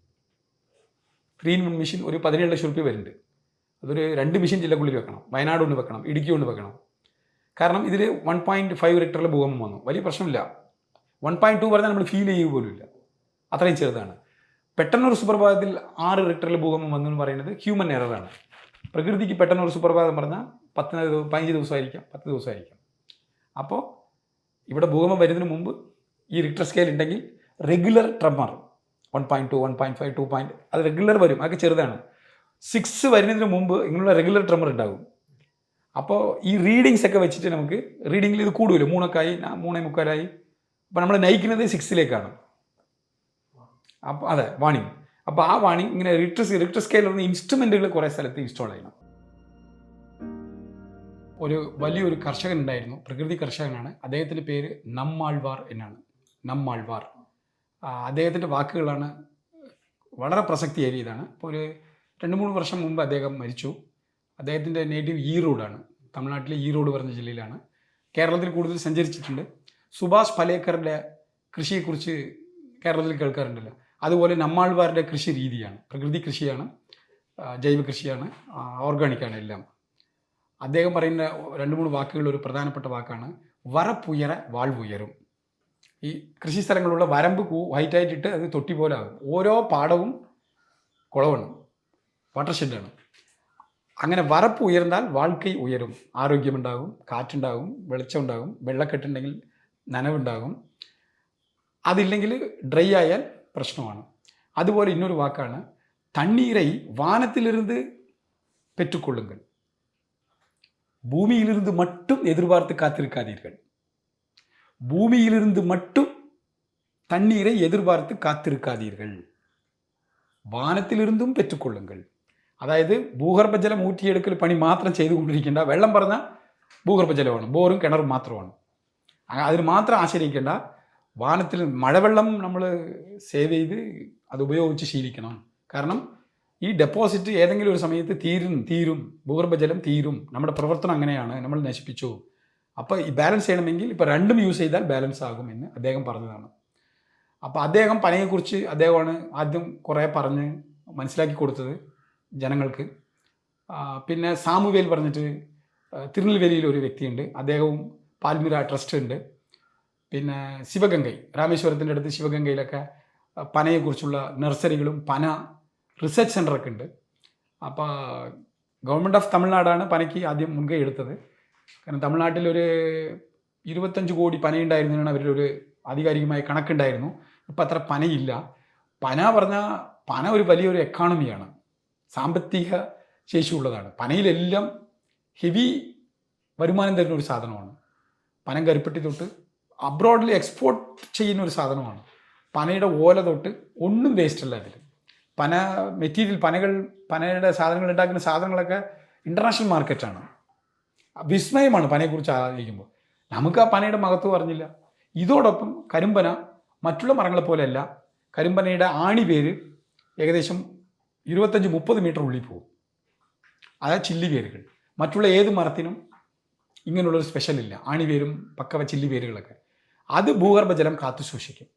3-in-1 മെഷീൻ ഒരു 17 ലക്ഷം രൂപ വരുന്നുണ്ട്. അതൊരു 2 മെഷീൻ ജില്ലക്കുള്ളിൽ വെക്കണം. വയനാട് കൊണ്ട് വെക്കണം, ഇടുക്കി കൊണ്ട് വെക്കണം. കാരണം ഇതിൽ 1.5 റിക്ടറിൽ ഭൂകമ്പം വന്നു, വലിയ പ്രശ്നമില്ല. 1.2 പറഞ്ഞാൽ നമ്മൾ ഫീൽ ചെയ്യുക പോലും ഇല്ല, അത്രയും ചെറുതാണ്. പെട്ടെന്നൊരു സുപ്രഭാതത്തിൽ 6 റിക്ടറിൽ ഭൂകമ്പം വന്നു എന്ന് പറയുന്നത് ഹ്യൂമൻ എററാണ്. പ്രകൃതിക്ക് പെട്ടെന്നൊരു സുപ്രഭാതം പറഞ്ഞാൽ 15 ദിവസമായിരിക്കാം, 10 ദിവസമായിരിക്കാം. അപ്പോൾ ഇവിടെ ഭൂകമ്പം വരുന്നതിന് മുമ്പ് ഈ റിക്ടർ സ്കെയിൽ ഉണ്ടെങ്കിൽ റെഗുലർ ട്രെമർ 1.2, 1.5, 2. അത് റെഗുലർ വരും, അതൊക്കെ ചെറുതാണ്. 6 വരുന്നതിന് മുമ്പ് ഇങ്ങനെയുള്ള റെഗുലർ ട്രെമർ ഉണ്ടാകും. അപ്പോൾ ഈ റീഡിങ്സ് ഒക്കെ വെച്ചിട്ട് നമുക്ക് റീഡിങ്ങിൽ ഇത് കൂടുമല്ലോ, 3 3.25. അപ്പോൾ നമ്മൾ നയിക്കുന്നത് 6-ലേക്കാണ്. അപ്പോൾ അതെ വാണിംഗ്. അപ്പോൾ ആ വാണിംഗ് ഇങ്ങനെ റിക്ടർ സ്കെയിലുള്ള ഇൻസ്ട്രുമെൻറ്റുകൾ കുറേ സ്ഥലത്ത് ഇൻസ്റ്റാൾ ചെയ്യണം. ഒരു വലിയൊരു കർഷകൻ ഉണ്ടായിരുന്നു, പ്രകൃതി കർഷകനാണ്. അദ്ദേഹത്തിൻ്റെ പേര് നമ്മാൾവാർ എന്നാണ്. നമ്മാൾവാർ. അദ്ദേഹത്തിൻ്റെ വാക്കുകളാണ് വളരെ പ്രസക്തിയേറിയതാണ്. ഇപ്പോൾ ഒരു 2-3 വർഷം മുമ്പ് അദ്ദേഹം മരിച്ചു. അദ്ദേഹത്തിൻ്റെ നേറ്റീവ് ഈറോഡാണ്, തമിഴ്നാട്ടിലെ ഈറോഡ് പറഞ്ഞ ജില്ലയിലാണ്. കേരളത്തിൽ കൂടുതൽ സഞ്ചരിച്ചിട്ടുണ്ട്. സുഭാഷ് ഫലേക്കറുടെ കൃഷിയെക്കുറിച്ച് കേരളത്തിൽ കേൾക്കാറുണ്ടല്ലോ, അതുപോലെ നമ്മാൾവാരുടെ കൃഷി രീതിയാണ്. പ്രകൃതി കൃഷിയാണ്, ജൈവ കൃഷിയാണ്, ഓർഗാനിക്കാണ് എല്ലാം. അദ്ദേഹം പറയുന്ന 2-3 വാക്കുകൾ ഒരു പ്രധാനപ്പെട്ട വാക്കാണ് വരപ്പുയര വാൾവുയരും. ഈ കൃഷി സ്ഥലങ്ങളുള്ള വരമ്പ് ഹൈറ്റായിട്ടിട്ട് അത് തൊട്ടി പോലെ ആകും. ഓരോ പാടവും കുളമാണ്, വാട്ടർ ഷെഡാണ്. അങ്ങനെ വരപ്പ് ഉയർന്നാൽ വാൾക്കൈ ഉയരും, ആരോഗ്യമുണ്ടാകും, കാറ്റുണ്ടാകും, വെളിച്ചമുണ്ടാകും, വെള്ളക്കെട്ടുണ്ടെങ്കിൽ നനവുണ്ടാകും. അതില്ലെങ്കിൽ ഡ്രൈ ആയാൽ പ്രശ്നമാണ്. അതുപോലെ ഇന്നൊരു വാക്കാണ് തണ്ണീரை വാനത്തിലിരുന്ന് പെറ്റുകൊള്ളുங்கள், பூமியிலிருந்து மட்டும் எதிர்பார்த்து காத்திருக்காதீர்கள். பூமியிலிருந்து மட்டும் தண்ணீரை எதிர்பார்த்து காத்திருக்காதீர்கள், വാനത്തിലിരുന്നും പെറ്റുകൊള്ളുங்கள். അതായത് ഭൂഗർഭജലം ഊറ്റിയെടുക്കൽ പണി മാത്രം ചെയ്തുകൊണ്ടിരിക്കേണ്ട. വെള്ളം പറഞ്ഞാൽ ഭൂഗർഭജലമാണ്, ബോറും കിണറും മാത്രമാണ്. അതിന് മാത്രം ആശ്രയിക്കേണ്ട. വാനത്തിൽ മഴവെള്ളം നമ്മൾ സേവ് ചെയ്ത് അത് ഉപയോഗിച്ച് ശീലിക്കണം. കാരണം ഈ ഡെപ്പോസിറ്റ് ഏതെങ്കിലും ഒരു സമയത്ത് തീരും, ഭൂഗർഭജലം തീരും. നമ്മുടെ പ്രവർത്തനം അങ്ങനെയാണ്, നമ്മൾ നശിപ്പിച്ചു. അപ്പോൾ ഈ ബാലൻസ് ചെയ്യണമെങ്കിൽ ഇപ്പോൾ രണ്ടും യൂസ് ചെയ്താൽ ബാലൻസ് ആകുമെന്ന് അദ്ദേഹം പറഞ്ഞതാണ്. അപ്പോൾ അദ്ദേഹം പനയെക്കുറിച്ച് അദ്ദേഹമാണ് ആദ്യം കുറേ പറഞ്ഞ് മനസ്സിലാക്കി കൊടുത്തത് ജനങ്ങൾക്ക്. പിന്നെ സാമുവേൽ പറഞ്ഞിട്ട് തിരുനെൽവേലിയിൽ ഒരു വ്യക്തിയുണ്ട്, അദ്ദേഹവും പാൽമിര ട്രസ്റ്റ് ഉണ്ട്. പിന്നെ ശിവഗംഗൈ, രാമേശ്വരത്തിൻ്റെ അടുത്ത് ശിവഗംഗയിലൊക്കെ പനയെക്കുറിച്ചുള്ള നഴ്സറികളും പന റിസർച്ച് സെൻ്ററൊക്കെ ഉണ്ട്. അപ്പോൾ ഗവൺമെൻറ് ഓഫ് തമിഴ്നാടാണ് പനയ്ക്ക് ആദ്യം മുൻകൈ എടുത്തത്. കാരണം തമിഴ്നാട്ടിലൊരു 25 കോടി പനയുണ്ടായിരുന്നതിനാണ് അവരിലൊരു ആധികാരികമായ കണക്കുണ്ടായിരുന്നു. ഇപ്പം അത്ര പനയില്ല. പന പറഞ്ഞാൽ പന ഒരു വലിയൊരു എക്കോണമിയാണ്, സാമ്പത്തിക ശേഷിയുള്ളതാണ്. പനയിലെല്ലാം ഹെവി വരുമാനം തരുന്ന ഒരു സാധനമാണ്. പനം കരിപ്പെട്ടി തൊട്ട് അബ്രോഡിൽ എക്സ്പോർട്ട് ചെയ്യുന്ന ഒരു സാധനമാണ്. പനയുടെ ഓല തൊട്ട് ഒന്നും വേസ്റ്റ് അല്ല അതിൽ. പന മെറ്റീരിയൽ, പനയുടെ സാധനങ്ങൾ ഉണ്ടാക്കുന്ന സാധനങ്ങളൊക്കെ ഇൻ്റർനാഷണൽ മാർക്കറ്റാണ്. വിസ്മയമാണ് പനയെക്കുറിച്ച് ആലോചിക്കുമ്പോൾ. നമുക്ക് ആ പനയുടെ മഹത്വം അറിഞ്ഞില്ല. ഇതോടൊപ്പം കരിമ്പന മറ്റുള്ള മരങ്ങളെ പോലെയല്ല, കരിമ്പനയുടെ ആണി വേര് ഏകദേശം 25-30 മീറ്റർ ഉള്ളിൽ പോകും. അതായത് ചില്ലി വേരുകൾ. മറ്റുള്ള ഏത് മരത്തിനും ഇങ്ങനെയുള്ളൊരു സ്പെഷ്യലില്ല. ആണിവേരും പക്കവ ചില്ലി വേരുകളൊക്കെ. അത് ഭൂഗർഭജലം കാത്തു സൂക്ഷിക്കും.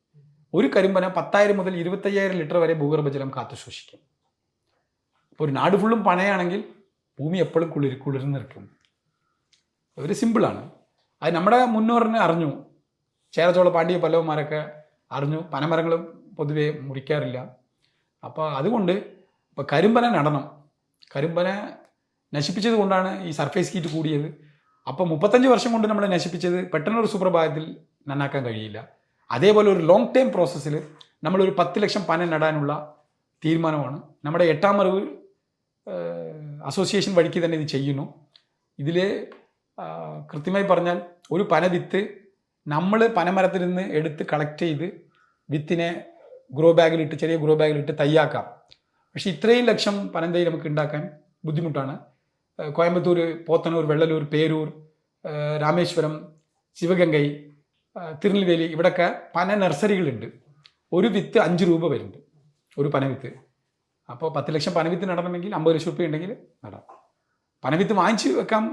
ഒരു കരിമ്പന 10,000 മുതൽ 25,000 ലിറ്റർ വരെ ഭൂഗർഭജലം കാത്തു സൂക്ഷിക്കും. അപ്പോൾ ഒരു നാട് ഫുള്ളും പനയാണെങ്കിൽ ഭൂമി എപ്പോഴും കുളിർന്ന് നിൽക്കും. ഒരു സിമ്പിളാണ്. അത് നമ്മുടെ മുന്നോറിന് അറിഞ്ഞു. ചേരച്ചോള പാണ്ഡ്യ പല്ലവന്മാരൊക്കെ അറിഞ്ഞു. പനമരങ്ങളും പൊതുവെ മുറിക്കാറില്ല. അപ്പോൾ അതുകൊണ്ട് ഇപ്പോൾ കരിമ്പന നടണം. കരിമ്പന നശിപ്പിച്ചത് കൊണ്ടാണ് ഈ സർഫേസ് ഹീറ്റ് കൂടിയത്. അപ്പോൾ 35 വർഷം കൊണ്ട് നമ്മൾ നശിപ്പിച്ചത് പെട്ടെന്നൊരു സുപ്രഭാതത്തിൽ നന്നാക്കാൻ കഴിയില്ല. അതേപോലെ ഒരു ലോങ് ടൈം പ്രോസസ്സിൽ നമ്മളൊരു 10 ലക്ഷം പന നടാനുള്ള തീരുമാനമാണ്. നമ്മുടെ 8ാം അറിവ് അസോസിയേഷൻ വഴിക്ക് തന്നെ ഇത് ചെയ്യുന്നു. ഇതിൽ കൃത്യമായി പറഞ്ഞാൽ ഒരു പന വിത്ത് നമ്മൾ പനമരത്തിൽ നിന്ന് എടുത്ത് കളക്ട് ചെയ്ത് വിത്തിനെ ചെറിയ ഗ്രോ ബാഗിലിട്ട് തയ്യാക്കാം. പക്ഷേ ഇത്രയും ലക്ഷം പനന്തൈ നമുക്ക് ഉണ്ടാക്കാൻ ബുദ്ധിമുട്ടാണ്. കോയമ്പത്തൂർ, പോത്തനൂർ, വെള്ളലൂർ, പേരൂർ, രാമേശ്വരം, ശിവഗംഗൈ, തിരുനെൽവേലി ഇവിടെയൊക്കെ പന നഴ്സറികളുണ്ട്. ഒരു വിത്ത് 5 രൂപ വരുന്നുണ്ട്, ഒരു പനവിത്ത്. അപ്പോൾ 10 ലക്ഷം പനവിത്ത് നടണമെങ്കിൽ 50 ലക്ഷം രൂപ ഉണ്ടെങ്കിൽ നടാം. പനവിത്ത് വാങ്ങിച്ച് വെക്കാം,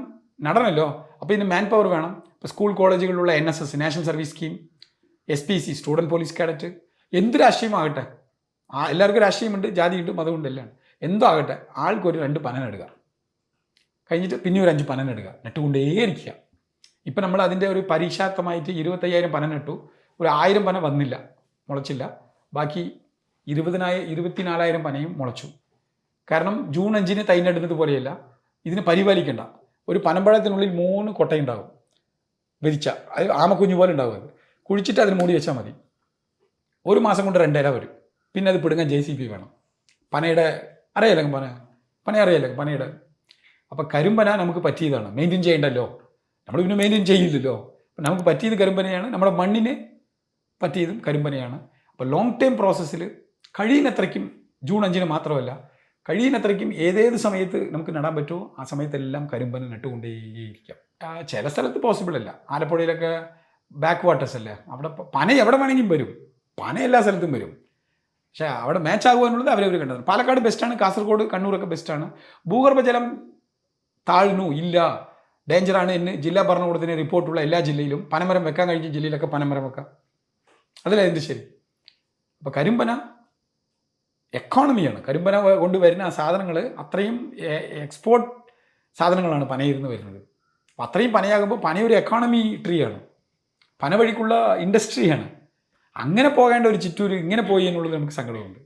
നടണമല്ലോ. അപ്പോൾ ഇതിന് മാൻ പവർ വേണം. ഇപ്പോൾ സ്കൂൾ കോളേജുകളിലുള്ള NSS, national service scheme, SPC, student police cadet, എന്ത് രാഷ്ട്രീയമാകട്ടെ, എല്ലാവർക്കും രാഷ്ട്രീയമുണ്ട്, ജാതിയുണ്ട്, മതമുണ്ട്, എല്ലാം എന്തോ ആകട്ടെ, ആൾക്കൊരു 2 പന നടുക, കഴിഞ്ഞിട്ട് പിന്നെ ഒരു 5 പന നടുക, നട്ടുകൊണ്ടേയിരിക്കുക. ഇപ്പം നമ്മൾ അതിൻ്റെ ഒരു പരീക്ഷാർത്ഥമായിട്ട് 25,000 പന നട്ടു. ഒരു 1000 പന വന്നില്ല, മുളച്ചില്ല. ബാക്കി 24,000 പനയും മുളച്ചു. കാരണം ജൂൺ 5 തൈ നടുന്നത് പോലെയല്ല, ഇതിന് പരിപാലിക്കേണ്ട. ഒരു പനമ്പഴത്തിനുള്ളിൽ 3 കൊട്ടയുണ്ടാകും, വിരിച്ച അത് ആമക്കുഞ്ഞു പോലെ ഉണ്ടാകും. അത് കുഴിച്ചിട്ട് അതിന് മൂടി വെച്ചാൽ മതി. ഒരു മാസം കൊണ്ട് 2 ഇല വരും. പിന്നെ അത് പിടുങ്ങാൻ JCB വേണം. പനയുടെ അറിയാലോ, പന അറിയാലോ പനയുടെ. അപ്പം കരിമ്പന നമുക്ക് പറ്റിയതാണ്, മെയിൻറ്റെയിൻ ചെയ്യേണ്ടല്ലോ. നമ്മൾ പിന്നെ മെയിൻറ്റെയിൻ ചെയ്യില്ലല്ലോ. അപ്പം നമുക്ക് പറ്റിയത് കരിമ്പനയാണ്, നമ്മുടെ മണ്ണിന് പറ്റിയതും കരിമ്പനയാണ്. അപ്പോൾ ലോങ് ടൈം പ്രോസസ്സിൽ കഴിയുന്നത്രയ്ക്കും ജൂൺ 5 മാത്രമല്ല, കഴിയുന്നത്രയ്ക്കും ഏതേത് സമയത്ത് നമുക്ക് നടാൻ പറ്റുമോ ആ സമയത്തെല്ലാം കരിമ്പന നട്ടുകൊണ്ടേയിരിക്കാം. ചില സ്ഥലത്ത് പോസിബിൾ അല്ല. ആലപ്പുഴയിലൊക്കെ ബാക്ക് വാട്ടേഴ്സ് അല്ലേ, അവിടെ പന എവിടെ വേണമെങ്കിലും വരും. പന എല്ലാ സ്ഥലത്തും വരും. പക്ഷേ അവിടെ മാച്ച് ആകുവാനുള്ളത് അവരവർ കണ്ടത്. പാലക്കാട് ബെസ്റ്റാണ്, കാസർഗോഡ്, കണ്ണൂരൊക്കെ ബെസ്റ്റാണ്. ഭൂഗർഭജലം താഴ്ന്നു ഇല്ല, ഡേഞ്ചറാണ് എന്ന് ജില്ലാ ഭരണകൂടത്തിന് റിപ്പോർട്ടുള്ള എല്ലാ ജില്ലയിലും പനമരം വെക്കാൻ കഴിഞ്ഞ ജില്ലയിലൊക്കെ പനമരം വെക്കാം. അതിൽ എന്ത് ശരി. അപ്പോൾ കരിമ്പന എക്കോണമിയാണ്. കരിമ്പന കൊണ്ടുവരുന്ന ആ സാധനങ്ങൾ അത്രയും എക്സ്പോർട്ട് സാധനങ്ങളാണ് പനയിരുന്ന് വരുന്നത്. അപ്പം അത്രയും പനയാകുമ്പോൾ പനയൊരു എക്കോണമി ട്രീയാണ്, പന വഴിക്കുള്ള ഇൻഡസ്ട്രിയാണ്. അങ്ങനെ പോകേണ്ട ഒരു ചിറ്റൂർ ഇങ്ങനെ പോയി എന്നുള്ളത് നമുക്ക് സങ്കടമുണ്ട്.